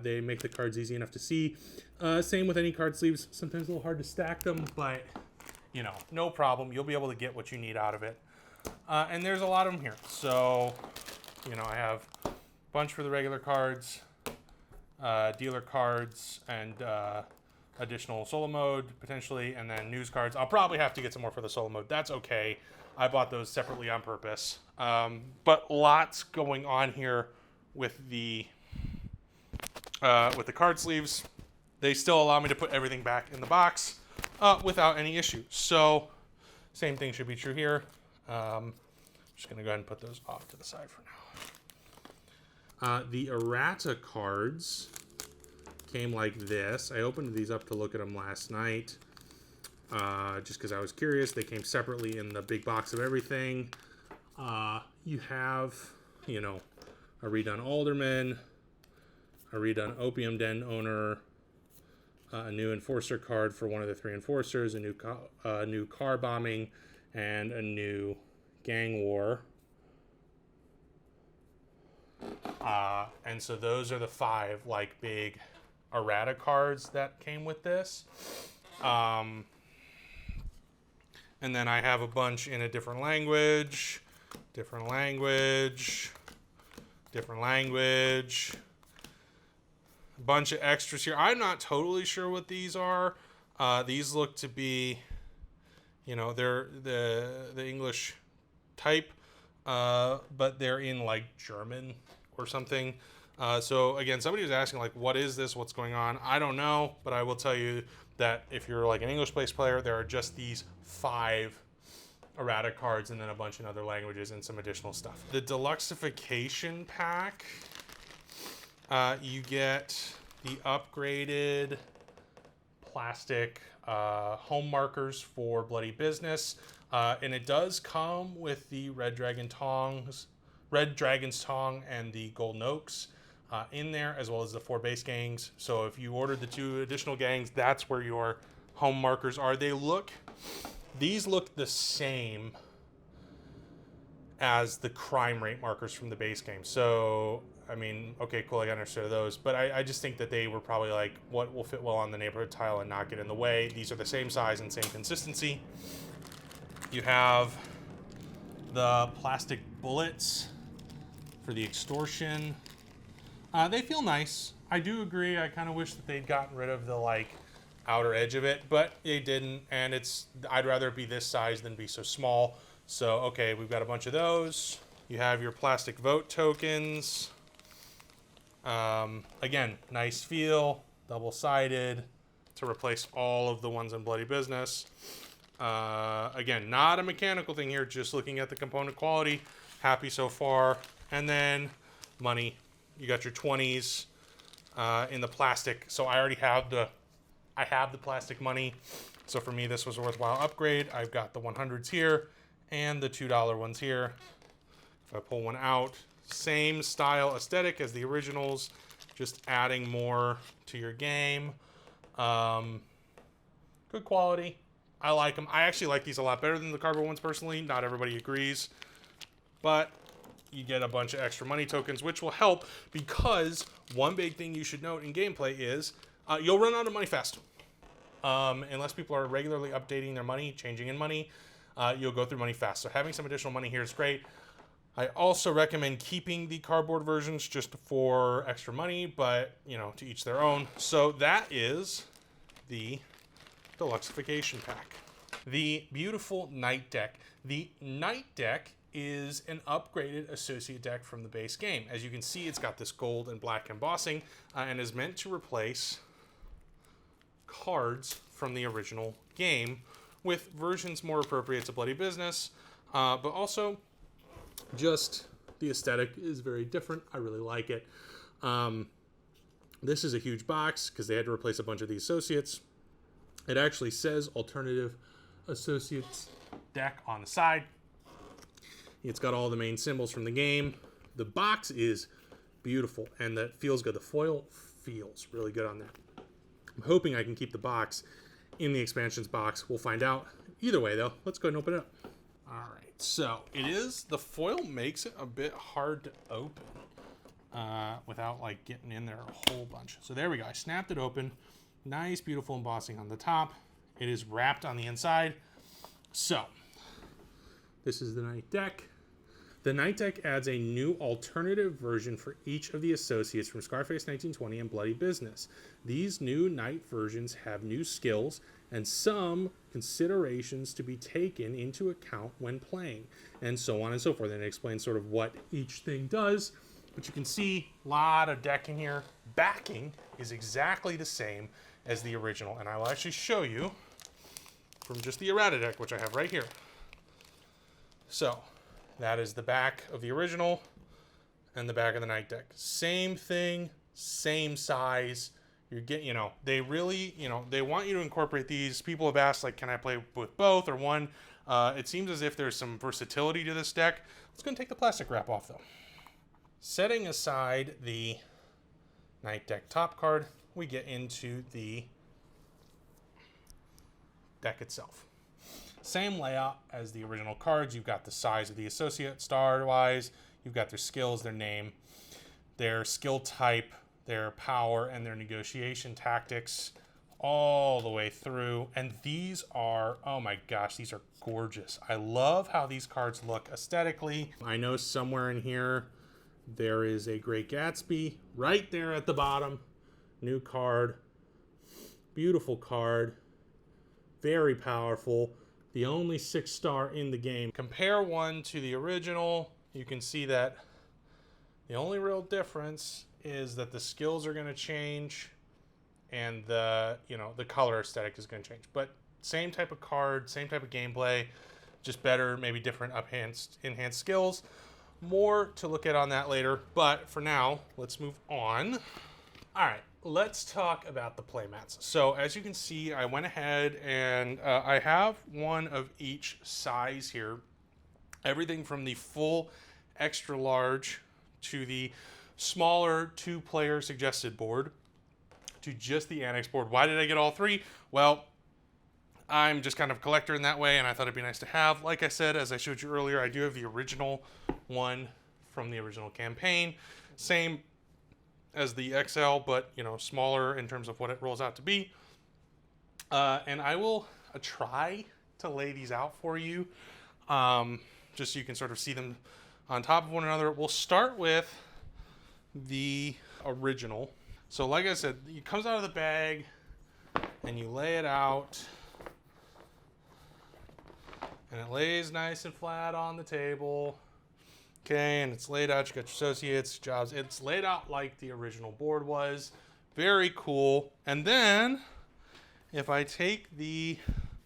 They make the cards easy enough to see. Same with any card sleeves. Sometimes a little hard to stack them, but no problem. You'll be able to get what you need out of it. And there's a lot of them here. So, I have a bunch for the regular cards, dealer cards, and additional solo mode, potentially, and then news cards. I'll probably have to get some more for the solo mode. That's okay. I bought those separately on purpose. But lots going on here with the card sleeves. They still allow me to put everything back in the box without any issue. So same thing should be true here. I'm just going to go ahead and put those off to the side for now. The Errata cards came like this. I opened these up to look at them last night just because I was curious. They came separately in the big box of everything. You have, a redone alderman, a redone opium den owner, a new enforcer card for one of the 3 enforcers, a new car bombing, and a new gang war. And so those are the 5 big errata cards that came with this. And then I have a bunch in a different language. A bunch of extras here. I'm not totally sure what these are. These look to be, they're the English type, but they're in German or something. So again, somebody was asking what is this? What's going on? I don't know, but I will tell you that if you're an English-based player, there are just these 5 errata cards and then a bunch in other languages and some additional stuff. The Deluxification pack, you get the upgraded plastic home markers for Bloody Business. And it does come with the Red Dragons Tong and the Golden Oaks in there, as well as the 4 base gangs. So if you ordered the 2 additional gangs, that's where your home markers are. These look the same as the crime rate markers from the base game. So, I mean, okay, cool, I got understood those. But I just think that they were probably like, what will fit well on the neighborhood tile and not get in the way. These are the same size and same consistency. You have the plastic bullets for the extortion. They feel nice. I do agree. I kind of wish that they'd gotten rid of the like outer edge of it, but they didn't. And I'd rather it be this size than be so small. So, okay, we've got a bunch of those. You have your plastic vote tokens. Again, nice feel, double-sided to replace all of the ones in Bloody Business. Again, not a mechanical thing here, just looking at the component quality. Happy so far. And then money. You got your 20s in the plastic. So I already have the plastic money. So for me, this was a worthwhile upgrade. I've got the 100s here and the $2 ones here. If I pull one out, same style aesthetic as the originals, just adding more to your game. Good quality. I like them. I actually like these a lot better than the cardboard ones personally. Not everybody agrees, but you get a bunch of extra money tokens, which will help, because one big thing you should note in gameplay is you'll run out of money fast. Unless people are regularly updating their money, changing in money, you'll go through money fast. So having some additional money here is great. I also recommend keeping the cardboard versions just for extra money, but, you know, to each their own. So that is the Deluxification pack. The beautiful Night Deck. The Night Deck is an upgraded associate deck from the base game. As you can see, it's got this gold and black embossing and is meant to replace cards from the original game with versions more appropriate to Bloody Business, but also just the aesthetic is very different. I really like it. This is a huge box because they had to replace a bunch of the associates. It actually says alternative associates deck on the side. It's got all the main symbols from the game. The box is beautiful and that feels good. The foil feels really good on that. I'm hoping I can keep the box in the expansions box. We'll find out. Either way though, let's go ahead and open it up. All right, so the foil makes it a bit hard to open without like getting in there a whole bunch. So there we go, I snapped it open. Nice, beautiful embossing on the top. It is wrapped on the inside. So, this is the Night Deck. The Night Deck adds a new alternative version for each of the associates from Scarface 1920 and Bloody Business. These new Night versions have new skills and some considerations to be taken into account when playing, and so on and so forth. And it explains sort of what each thing does. But you can see a lot of decking here. Backing is exactly the same as the original, and I will actually show you from just the Errata Deck, which I have right here. So that is the back of the original and the back of the Night Deck. Same thing, same size. They really, they want you to incorporate these. People have asked, like, can I play with both or one? It seems as if there's some versatility to this deck. Let's go and take the plastic wrap off, though. Setting aside the Night Deck top card, we get into the deck itself. Same layout as the original cards. You've got the size of the associate star-wise. You've got their skills, their name, their skill type, their power, and their negotiation tactics all the way through. And these are, oh my gosh, these are gorgeous. I love how these cards look aesthetically. I know somewhere in here there is a Great Gatsby right there at the bottom. New card. Beautiful card. Very powerful. The only 6-star in the game. Compare one to the original. You can see that the only real difference is that the skills are going to change and the color aesthetic is going to change. But same type of card, same type of gameplay, just better, maybe different enhanced skills. More to look at on that later, but for now, let's move on. All right, let's talk about the playmats. So as you can see, I went ahead and I have one of each size here. Everything from the full extra large to the smaller 2-player suggested board to just the annex board. Why did I get all three? Well, I'm just kind of a collector in that way, and I thought it'd be nice to have. Like I said, as I showed you earlier, I do have the original one from the original campaign. Same as the XL, but smaller in terms of what it rolls out to be. And I will try to lay these out for you, just so you can sort of see them on top of one another. We'll start with the original. So like I said, it comes out of the bag and you lay it out, and it lays nice and flat on the table. Okay, and it's laid out. You got your associates, jobs. It's laid out like the original board was. Very cool. And then if I take the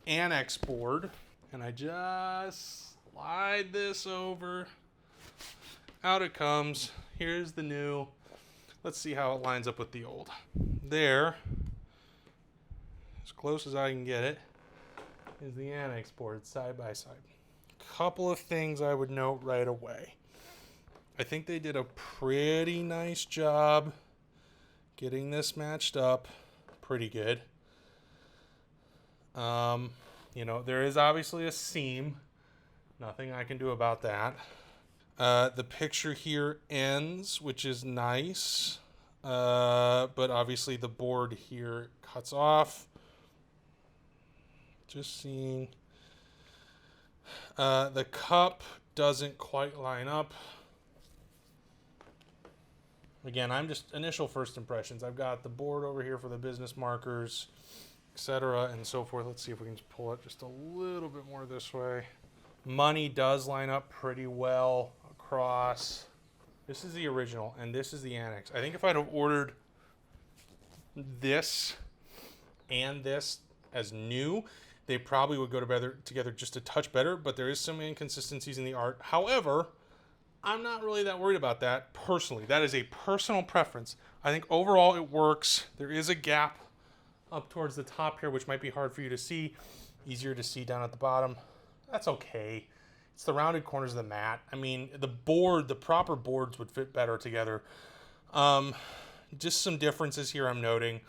annex board and I just slide this over, out it comes. Here's the new. Let's see how it lines up with the old. There, as close as I can get it, is the annex board side by side. Couple of things I would note right away. I think they did a pretty nice job getting this matched up. Pretty good. There is obviously a seam. Nothing I can do about that. The picture here ends, which is nice. But obviously the board here cuts off. Just seeing. The cup doesn't quite line up. Again, I'm just initial first impressions. I've got the board over here for the business markers, etc. and so forth. Let's see if we can pull it just a little bit more this way. Money does line up pretty well across. This is the original, and this is the annex. I think if I'd have ordered this and this as new, they probably would go together just a touch better, but there is some inconsistencies in the art. However, I'm not really that worried about that personally. That is a personal preference. I think overall it works. There is a gap up towards the top here, which might be hard for you to see. Easier to see down at the bottom. That's okay. It's the rounded corners of the mat. I mean, the proper boards would fit better together. Just some differences here I'm noting.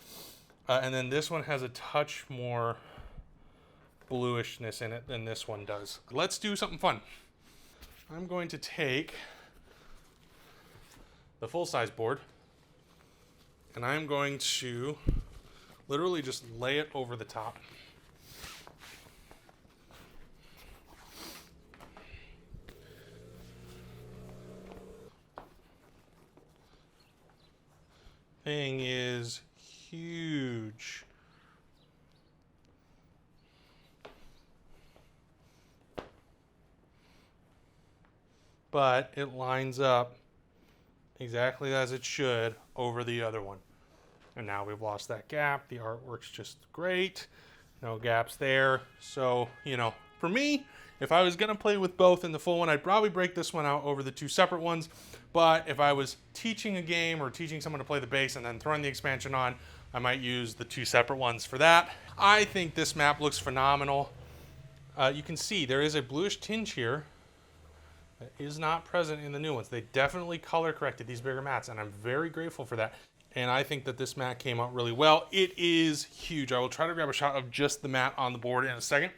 And then this one has a touch more bluishness in it than this one does. Let's do something fun. I'm going to take the full-size board, and I'm going to literally just lay it over the top. Thing is huge. But it lines up exactly as it should over the other one. And now we've lost that gap. The art works just great. No gaps there. So, for me, if I was going to play with both in the full one, I'd probably break this one out over the two separate ones. But if I was teaching a game or teaching someone to play the base and then throwing the expansion on, I might use the two separate ones for that. I think this map looks phenomenal. You can see there is a bluish tinge here that is not present in the new ones. They definitely color corrected these bigger mats, and I'm very grateful for that. And I think that this mat came out really well. It is huge. I will try to grab a shot of just the mat on the board in a second,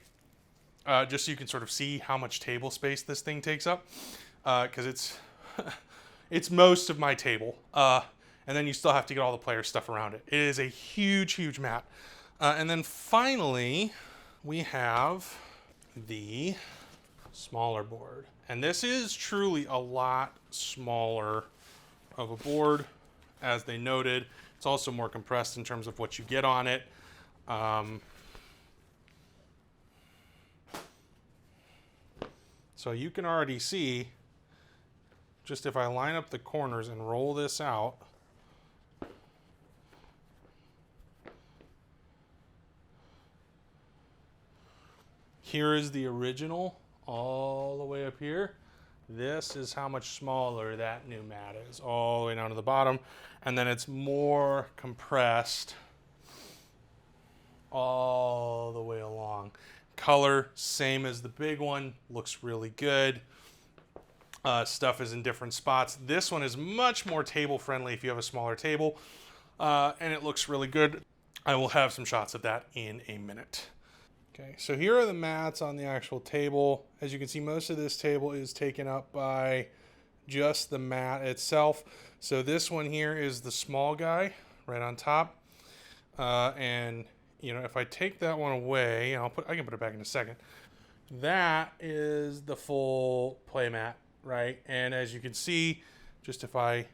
just so you can sort of see how much table space this thing takes up, because it's it's most of my table. And then you still have to get all the player stuff around it. It is a huge, huge mat. And then finally, we have the smaller board. And this is truly a lot smaller of a board, as they noted. It's also more compressed in terms of what you get on it. So you can already see, just if I line up the corners and roll this out, here is the original all the way up here. This is how much smaller that new mat is, all the way down to the bottom. And then it's more compressed all the way along. Color, same as the big one, looks really good. Stuff is in different spots. This one is much more table friendly if you have a smaller table, and it looks really good. I will have some shots of that in a minute. Okay, so here are the mats on the actual table. As you can see, most of this table is taken up by just the mat itself. So this one here is the small guy right on top. And you know, if I take that one away, I can put it back in a second. That is the full playmat, right? And as you can see, just if I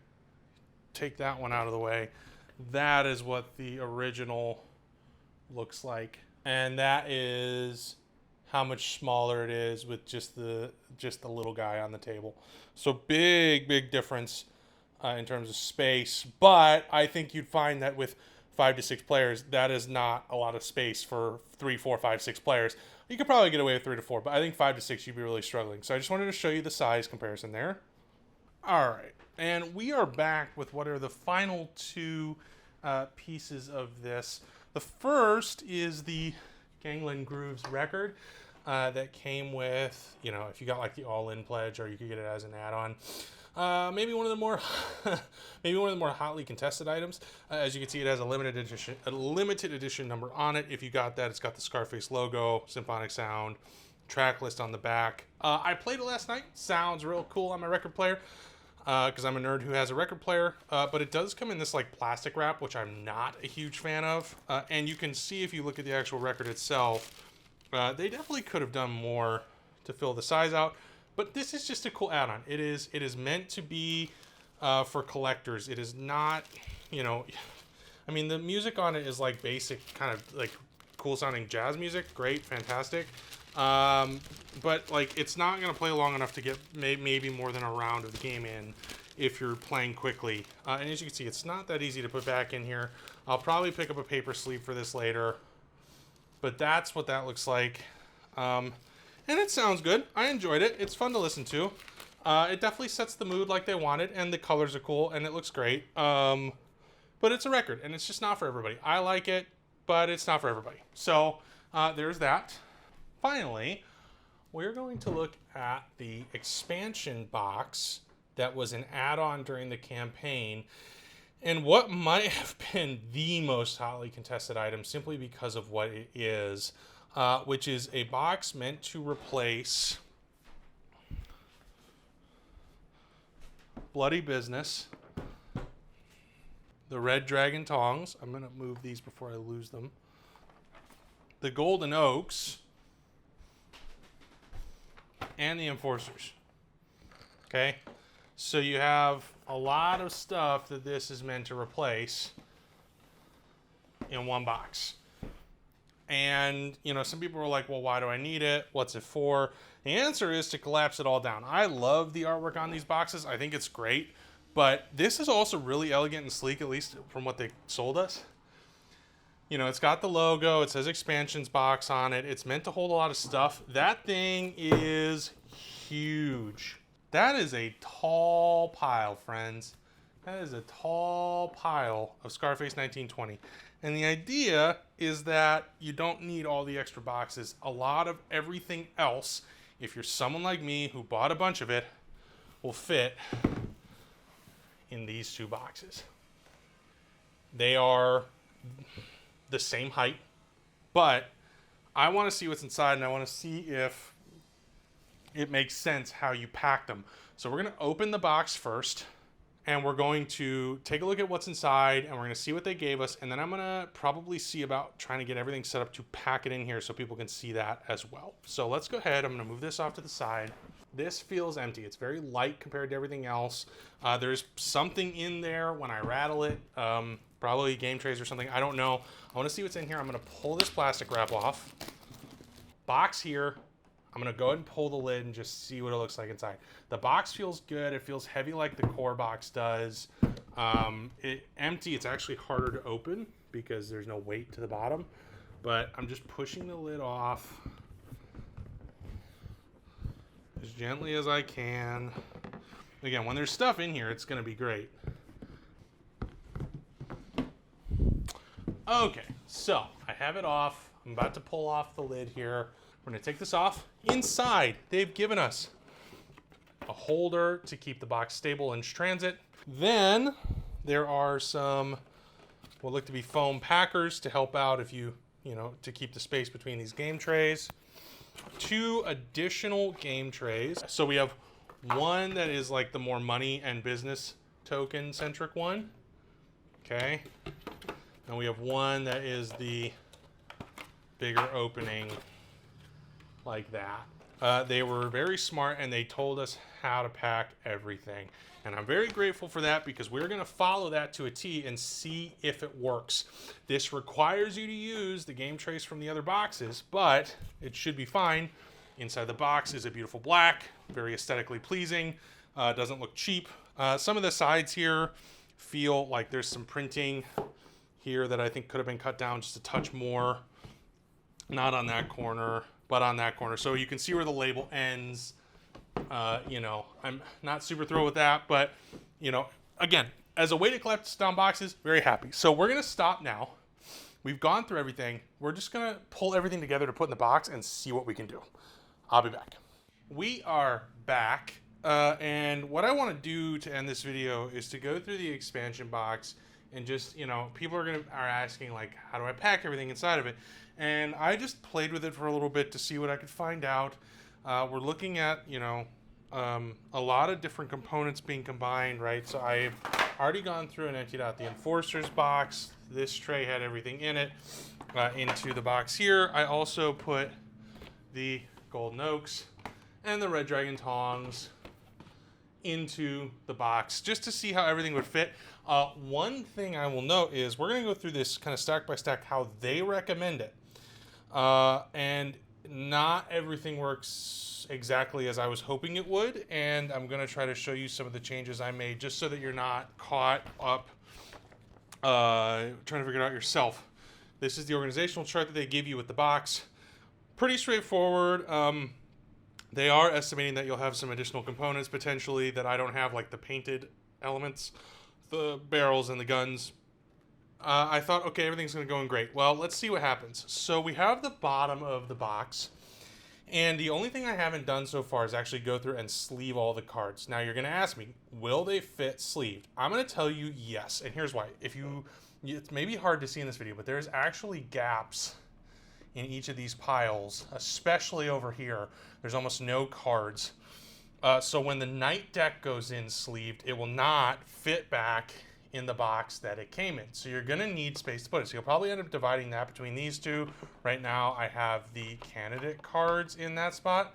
take that one out of the way, that is what the original looks like. And that is how much smaller it is with just the little guy on the table. So big difference in terms of space. But I think you'd find that with 5 to 6 players, that is not a lot of space for 3, 4, 5, 6 players. You could probably get away with 3 to 4, but I think 5 to 6 you'd be really struggling. So I just wanted to show you the size comparison there. All right, and we are back with what are the final 2 pieces of this. The first is the Gangland Grooves record that came with, you know, if you got like the all-in pledge, or you could get it as an add-on. Maybe one of the more hotly contested items. As you can see, it has a limited edition number on it. If you got that, it's got the Scarface logo, symphonic sound, track list on the back. I played it last night. Sounds real cool on my record player, because I'm a nerd who has a record player. But it does come in this like plastic wrap, which I'm not a huge fan of. And you can see if you look at the actual record itself, they definitely could have done more to fill the size out. But this is just a cool add-on. It is meant to be for collectors. It is not, you know, I mean, the music on it is like basic kind of like cool sounding jazz music. Great, fantastic. But like, it's not going to play long enough to get maybe more than a round of the game in if you're playing quickly. And as you can see, it's not that easy to put back in here. I'll probably pick up a paper sleeve for this later. But that's what that looks like. And it sounds good. I enjoyed it. It's fun to listen to. It definitely sets the mood like they wanted, and the colors are cool, and it looks great. But it's a record, and it's just not for everybody. I like it, but it's not for everybody. So there's that. Finally, we're going to look at the expansion box that was an add-on during the campaign, and what might have been the most hotly contested item simply because of what it is. Which is a box meant to replace Bloody Business, the Red Dragon Tongs. I'm going to move these before I lose them. The Golden Oaks, and the Enforcers. Okay? So you have a lot of stuff that this is meant to replace in one box. And, you know, some people were like, well, why do I need it? What's it for? The answer is to collapse it all down. I love the artwork on these boxes. I think it's great. But this is also really elegant and sleek, at least from what they sold us. You know, it's got the logo. It says expansions box on it. It's meant to hold a lot of stuff. That thing is huge. That is a tall pile, friends. That is a tall pile of Scarface 1920. And the idea is that you don't need all the extra boxes. A lot of everything else, if you're someone like me who bought a bunch of it, will fit in these 2 boxes. They are the same height, but I want to see what's inside, and I want to see if it makes sense how you pack them. So we're going to open the box first. And we're going to take a look at what's inside, and we're going to see what they gave us. And then I'm going to probably see about trying to get everything set up to pack it in here so people can see that as well. So let's go ahead. I'm going to move this off to the side. This feels empty. It's very light compared to everything else. There's something in there when I rattle it. Probably game trays or something. I don't know. I want to see what's in here. I'm going to pull this plastic wrap off. Box here. I'm going to go ahead and pull the lid and just see what it looks like inside. The box feels good. It feels heavy like the core box does. Empty, it's actually harder to open because there's no weight to the bottom. But I'm just pushing the lid off. as gently as I can. Again, when there's stuff in here, it's going to be great. Okay, so I have it off. I'm about to pull off the lid here. We're going to take this off. Inside, they've given us a holder to keep the box stable in transit. Then there are some what look to be foam packers to help out if you know, to keep the space between these game trays. 2 additional game trays. So we have one that is like the more money and business token centric one. Okay. And we have one that is the bigger opening like that. They were very smart and they told us how to pack everything. And I'm very grateful for that because we're going to follow that to a T and see if it works. This requires you to use the game trays from the other boxes, but it should be fine. Inside the box is a beautiful black, very aesthetically pleasing. Doesn't look cheap. Some of the sides here feel like there's some printing here that I think could have been cut down just a touch more. Not on that corner, but on that corner. So you can see where the label ends. You know, I'm not super thrilled with that, but, you know, again, as a way to collect down boxes, very happy. So we're going to stop now. We've gone through everything. We're just going to pull everything together to put in the box and see what we can do. I'll be back. We are back. And what I want to do to end this video is to go through the expansion box and just, you know, people are asking like, how do I pack everything inside of it? And I just played with it for a little bit to see what I could find out. We're looking at, you know, a lot of different components being combined, right? So I've already gone through and emptied out the Enforcers box. This tray had everything in it into the box here. I also put the Golden Oaks and the Red Dragon Tongs into the box just to see how everything would fit. One thing I will note is we're going to go through this kind of stack by stack how they recommend it. And not everything works exactly as I was hoping it would, and I'm going to try to show you some of the changes I made just so that you're not caught up trying to figure it out yourself. This is the organizational chart that they give you with the box. Pretty straightforward. They are estimating that you'll have some additional components potentially that I don't have, like the painted elements, the barrels and the guns. I thought, okay, everything's going to go in great. Well, let's see what happens. So we have the bottom of the box, and the only thing I haven't done so far is actually go through and sleeve all the cards. Now, you're going to ask me, will they fit sleeved? I'm going to tell you yes, and here's why. It's maybe hard to see in this video, but there's actually gaps in each of these piles, especially over here. There's almost no cards. So when the night deck goes in sleeved, it will not fit back in the box that it came in. So you're gonna need space to put it. So you'll probably end up dividing that between these two. Right now I have the candidate cards in that spot.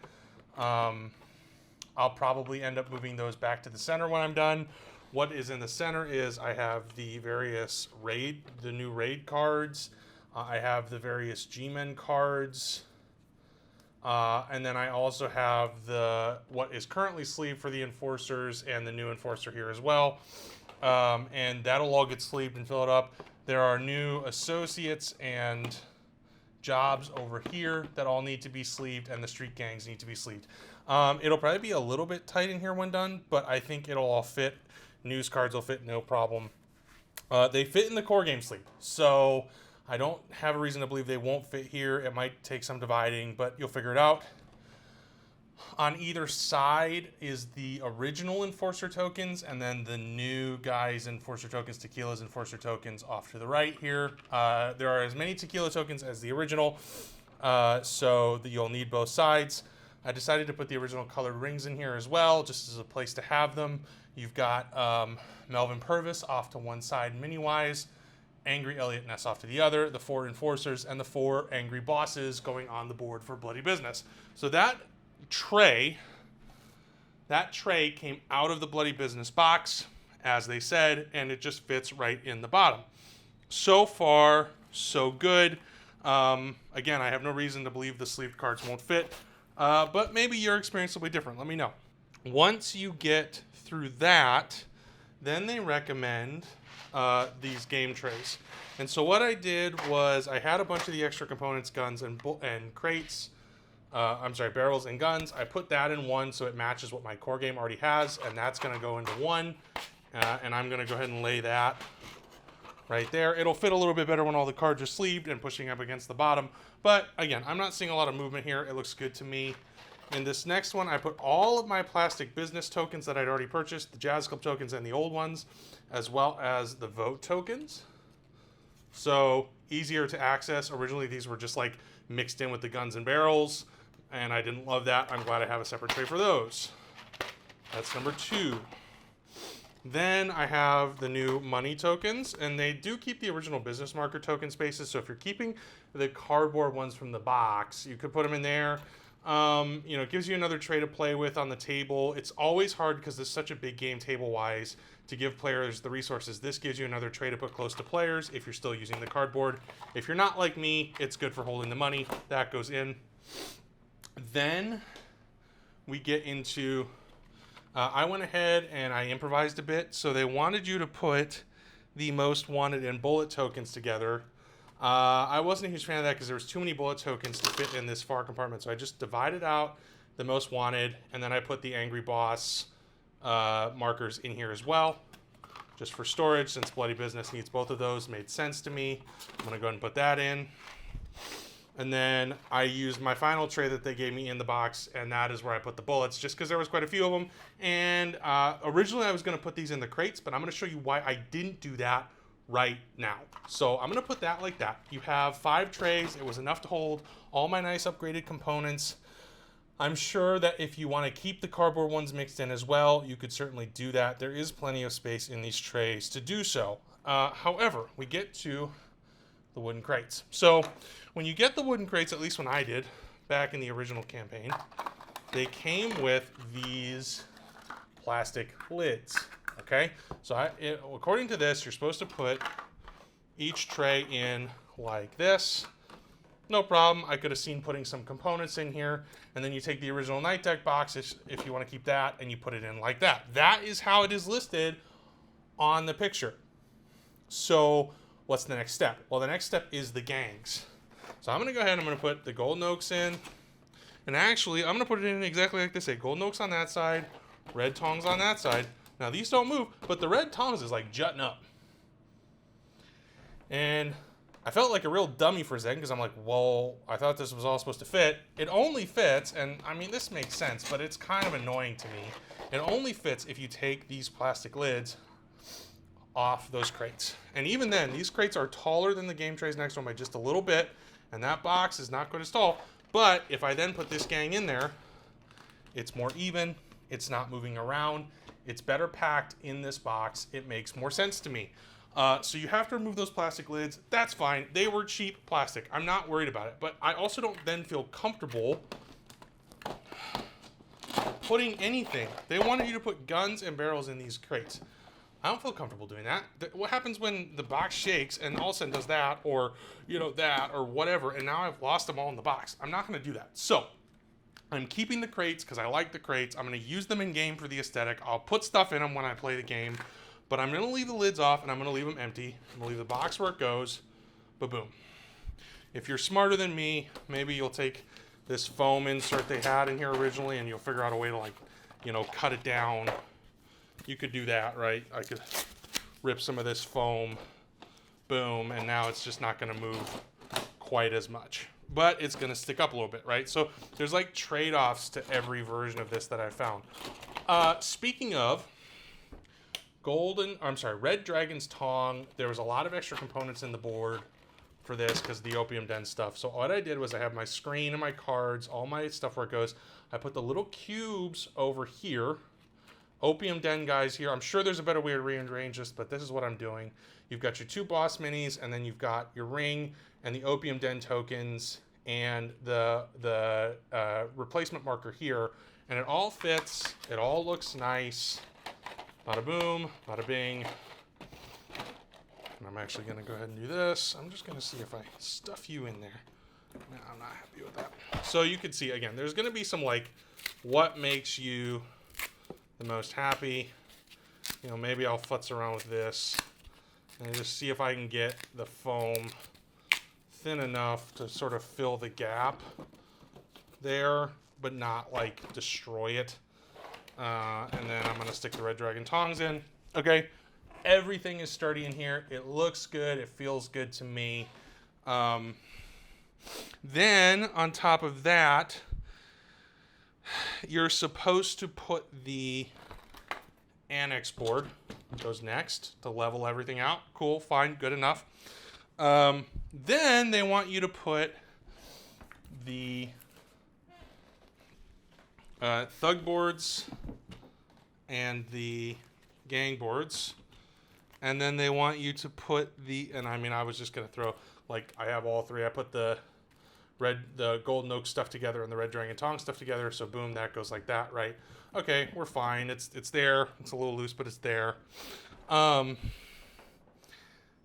I'll probably end up moving those back to the center when I'm done. What is in the center is I have the various the new raid cards. I have the various G-Men cards. And then I also have what is currently sleeved for the Enforcers and the new Enforcer here as well. And that'll all get sleeved and filled up. There are new associates and jobs over here that all need to be sleeved, and the street gangs need to be sleeved. It'll probably be a little bit tight in here when done, but I think it'll all fit. News cards will fit, no problem. They fit in the core game sleeve, so I don't have a reason to believe they won't fit here. It might take some dividing, but you'll figure it out. On either side is the original Enforcer tokens, and then the new guys Enforcer tokens, Tequila's Enforcer tokens off to the right here. There are as many Tequila tokens as the original, so that you'll need both sides. I decided to put the original colored rings in here as well, just as a place to have them. You've got Melvin Purvis off to one side mini-wise, Angry Elliot Ness off to the other, the 4 Enforcers, and the 4 Angry Bosses going on the board for Bloody Business. So that tray came out of the Bloody Business box, as they said, and it just fits right in the bottom. So far, so good. Again, I have no reason to believe the sleeved cards won't fit, but maybe your experience will be different. Let me know. Once you get through that, then they recommend these game trays. And so what I did was I had a bunch of the extra components, guns and crates, barrels and guns. I put that in one so it matches what my core game already has, and that's going to go into one. And I'm going to go ahead and lay that right there. It'll fit a little bit better when all the cards are sleeved and pushing up against the bottom. But again, I'm not seeing a lot of movement here. It looks good to me. In this next one, I put all of my plastic business tokens that I'd already purchased, the Jazz Club tokens and the old ones, as well as the vote tokens. So easier to access. Originally, these were just like mixed in with the guns and barrels, and I didn't love that. I'm glad I have a separate tray for those. That's number 2. Then I have the new money tokens, and they do keep the original business marker token spaces. So if you're keeping the cardboard ones from the box, you could put them in there. You know, it gives you another tray to play with on the table. It's always hard because it's such a big game table-wise to give players the resources. This gives you another tray to put close to players if you're still using the cardboard. If you're not like me, it's good for holding the money. That goes in. Then we get into... I went ahead and I improvised a bit. So they wanted you to put the most wanted and bullet tokens together. I wasn't a huge fan of that because there was too many bullet tokens to fit in this far compartment. So I just divided out the most wanted, and then I put the angry boss markers in here as well, just for storage, since Bloody Business needs both of those. Made sense to me. I'm going to go ahead and put that in. And then I used my final tray that they gave me in the box, and that is where I put the bullets, just because there was quite a few of them. And originally I was going to put these in the crates, but I'm going to show you why I didn't do that right now. So I'm going to put that like that. You have 5 trays. It was enough to hold all my nice upgraded components. I'm sure that if you want to keep the cardboard ones mixed in as well, you could certainly do that. There is plenty of space in these trays to do so. However, we get to the wooden crates. So when you get the wooden crates, at least when I did back in the original campaign, they came with these plastic lids. Okay, so according to this, you're supposed to put each tray in like this. No problem. I could have seen putting some components in here, and then you take the original Night Deck box if you want to keep that, and you put it in like that. That is how it is listed on the picture. So what's the next step? Well, the next step is the gangs. So I'm going to go ahead and I'm going to put the Golden Oaks in. And actually, I'm going to put it in exactly like this. Golden Oaks on that side, Red Tongs on that side. Now, these don't move, but the Red Tongs is like jutting up. And I felt like a real dummy for a second because I'm like, well, I thought this was all supposed to fit. It only fits, and I mean, this makes sense, but it's kind of annoying to me. It only fits if you take these plastic lids off those crates. And even then, these crates are taller than the game trays next to them by just a little bit, and that box is not quite as tall. But if I then put this gang in there, it's more even, it's not moving around, it's better packed in this box. It makes more sense to me. So you have to remove those plastic lids. That's fine. They were cheap plastic. I'm not worried about it. But I also don't then feel comfortable putting anything. They wanted you to put guns and barrels in these crates. I don't feel comfortable doing that. What happens when the box shakes and all of a sudden does that, or that, or whatever, and now I've lost them all in the box? I'm not going to do that. So I'm keeping the crates because I like the crates. I'm going to use them in game for the aesthetic. I'll put stuff in them when I play the game, but I'm going to leave the lids off and I'm going to leave them empty. I'm going to leave the box where it goes. Ba-boom. If you're smarter than me, maybe you'll take this foam insert they had in here originally and you'll figure out a way to cut it down. You could do that, right? I could rip some of this foam, boom, and now it's just not going to move quite as much. But it's going to stick up a little bit, right? So there's like trade-offs to every version of this that I found. Speaking of Red Dragons Tong, there was a lot of extra components in the board for this because of the Opium Den stuff. So what I did was I have my screen and my cards, all my stuff where it goes. I put the little cubes over here. Opium Den guys here. I'm sure there's a better way to rearrange this, but this is what I'm doing. You've got your 2 boss minis, and then you've got your ring and the Opium Den tokens and the replacement marker here, and it all fits. It all looks nice. Bada boom, bada bing. And I'm actually going to go ahead and do this. I'm just going to see if I stuff you in there. No, I'm not happy with that. So you can see, again, there's going to be some what makes you the most happy. Maybe I'll futz around with this and just see if I can get the foam thin enough to sort of fill the gap there, but not like destroy it. And then I'm gonna stick the red dragon tongs in. Okay, everything is sturdy in here. It looks good. It feels good to me. Then on top of that, you're supposed to put the annex board. It goes next to level everything out. Cool, fine, good enough. Then they want you to put the thug boards and the gang boards, and then they want you to put the, and I mean, I was just gonna throw, like, I have all three. I put the golden oak stuff together and the red dragon tong stuff together, so boom, that goes like that, right? Okay, we're fine. It's there. It's a little loose, but it's there.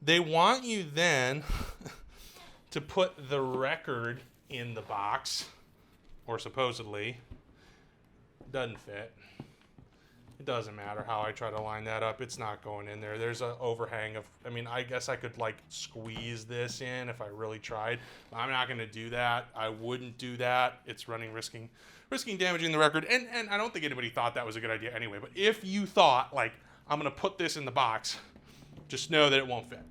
They want you then to put the record in the box, or supposedly. Doesn't fit. It doesn't matter how I try to line that up. It's not going in there. There's an overhang of, I mean, I guess I could like squeeze this in if I really tried. I'm not going to do that. I wouldn't do that. It's risking damaging the record. And I don't think anybody thought that was a good idea anyway. But if you thought, like, I'm going to put this in the box, just know that it won't fit.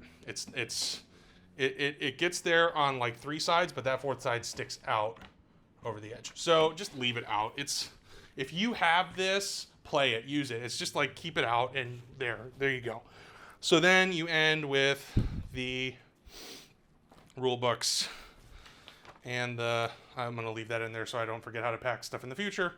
It gets there on like 3 sides, but that 4th side sticks out over the edge. So just leave it out. If you have this, play it, use it. It's just like keep it out, and there you go. So then you end with the rule books, and I'm gonna leave that in there so I don't forget how to pack stuff in the future.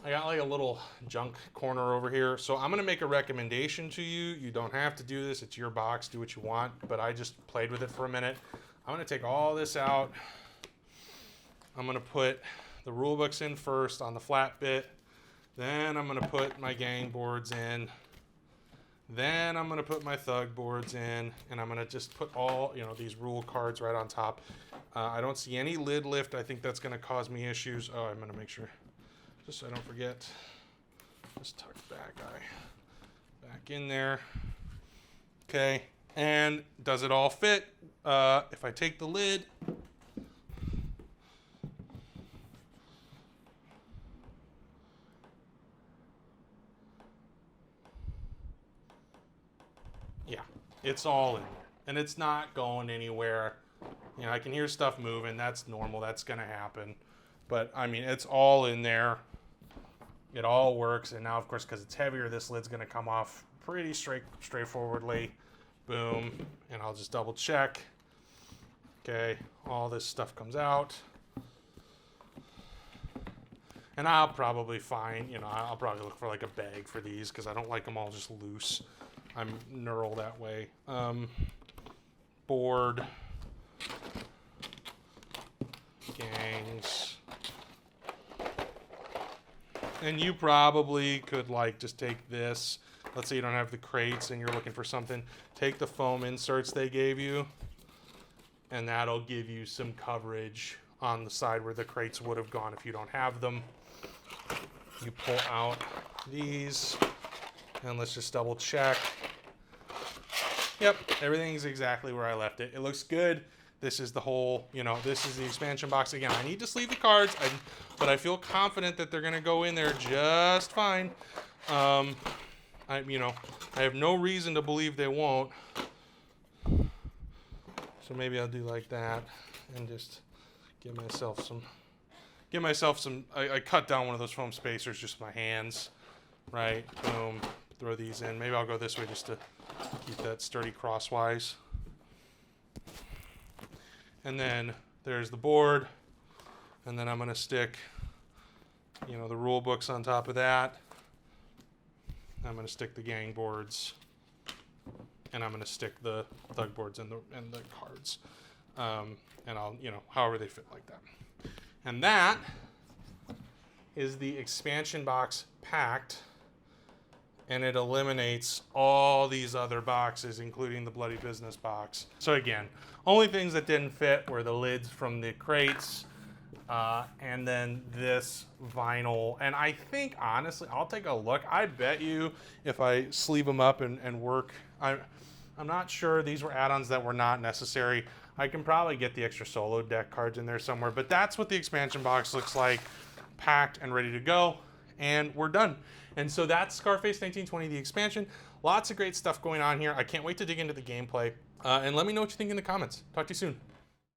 I got like a little junk corner over here, so I'm gonna make a recommendation to you. You don't have to do this, it's your box, do what you want, but I just played with it for a minute. I'm gonna take all this out. I'm gonna put the rule books in first on the flat bit. Then I'm gonna put my gang boards in. Then I'm gonna put my thug boards in, and I'm gonna just put all, these rule cards right on top. I don't see any lid lift. I think that's gonna cause me issues. Oh, I'm gonna make sure, just so I don't forget. Just tuck that guy back in there. Okay, and does it all fit? If I take the lid, it's all in there, and it's not going anywhere. I can hear stuff moving. That's normal. That's going to happen. But, I mean, it's all in there. It all works. And now, of course, because it's heavier, this lid's going to come off pretty straightforwardly. Boom. And I'll just double check. Okay. All this stuff comes out. And I'll probably find, I'll probably look for like a bag for these because I don't like them all just loose. I'm neural that way. Board. Gangs. And you probably could like just take this. Let's say you don't have the crates and you're looking for something. Take the foam inserts they gave you, and that'll give you some coverage on the side where the crates would have gone if you don't have them. You pull out these, and let's just double check. Yep, everything's exactly where I left it. It looks good. This is the whole, this is the expansion box. Again, I need to sleeve the cards, but I feel confident that they're going to go in there just fine. I have no reason to believe they won't. So maybe I'll do like that and just give myself some, I cut down one of those foam spacers, just my hands, right? Boom, throw these in. Maybe I'll go this way just to keep that sturdy crosswise. And then there's the board, and then I'm going to stick, the rule books on top of that. I'm going to stick the gang boards, and I'm going to stick the thug boards and the cards, and I'll, however they fit like that. And that is the expansion box packed, and it eliminates all these other boxes, including the Bloody Business box. So again, only things that didn't fit were the lids from the crates, and then this vinyl. And I think, honestly, I'll take a look. I bet you if I sleeve them up and work, I'm not sure. These were add-ons that were not necessary. I can probably get the extra solo deck cards in there somewhere, but that's what the expansion box looks like, packed and ready to go, and we're done. And so that's Scarface 1920, the expansion. Lots of great stuff going on here. I can't wait to dig into the gameplay, and let me know what you think in the comments. Talk to you soon.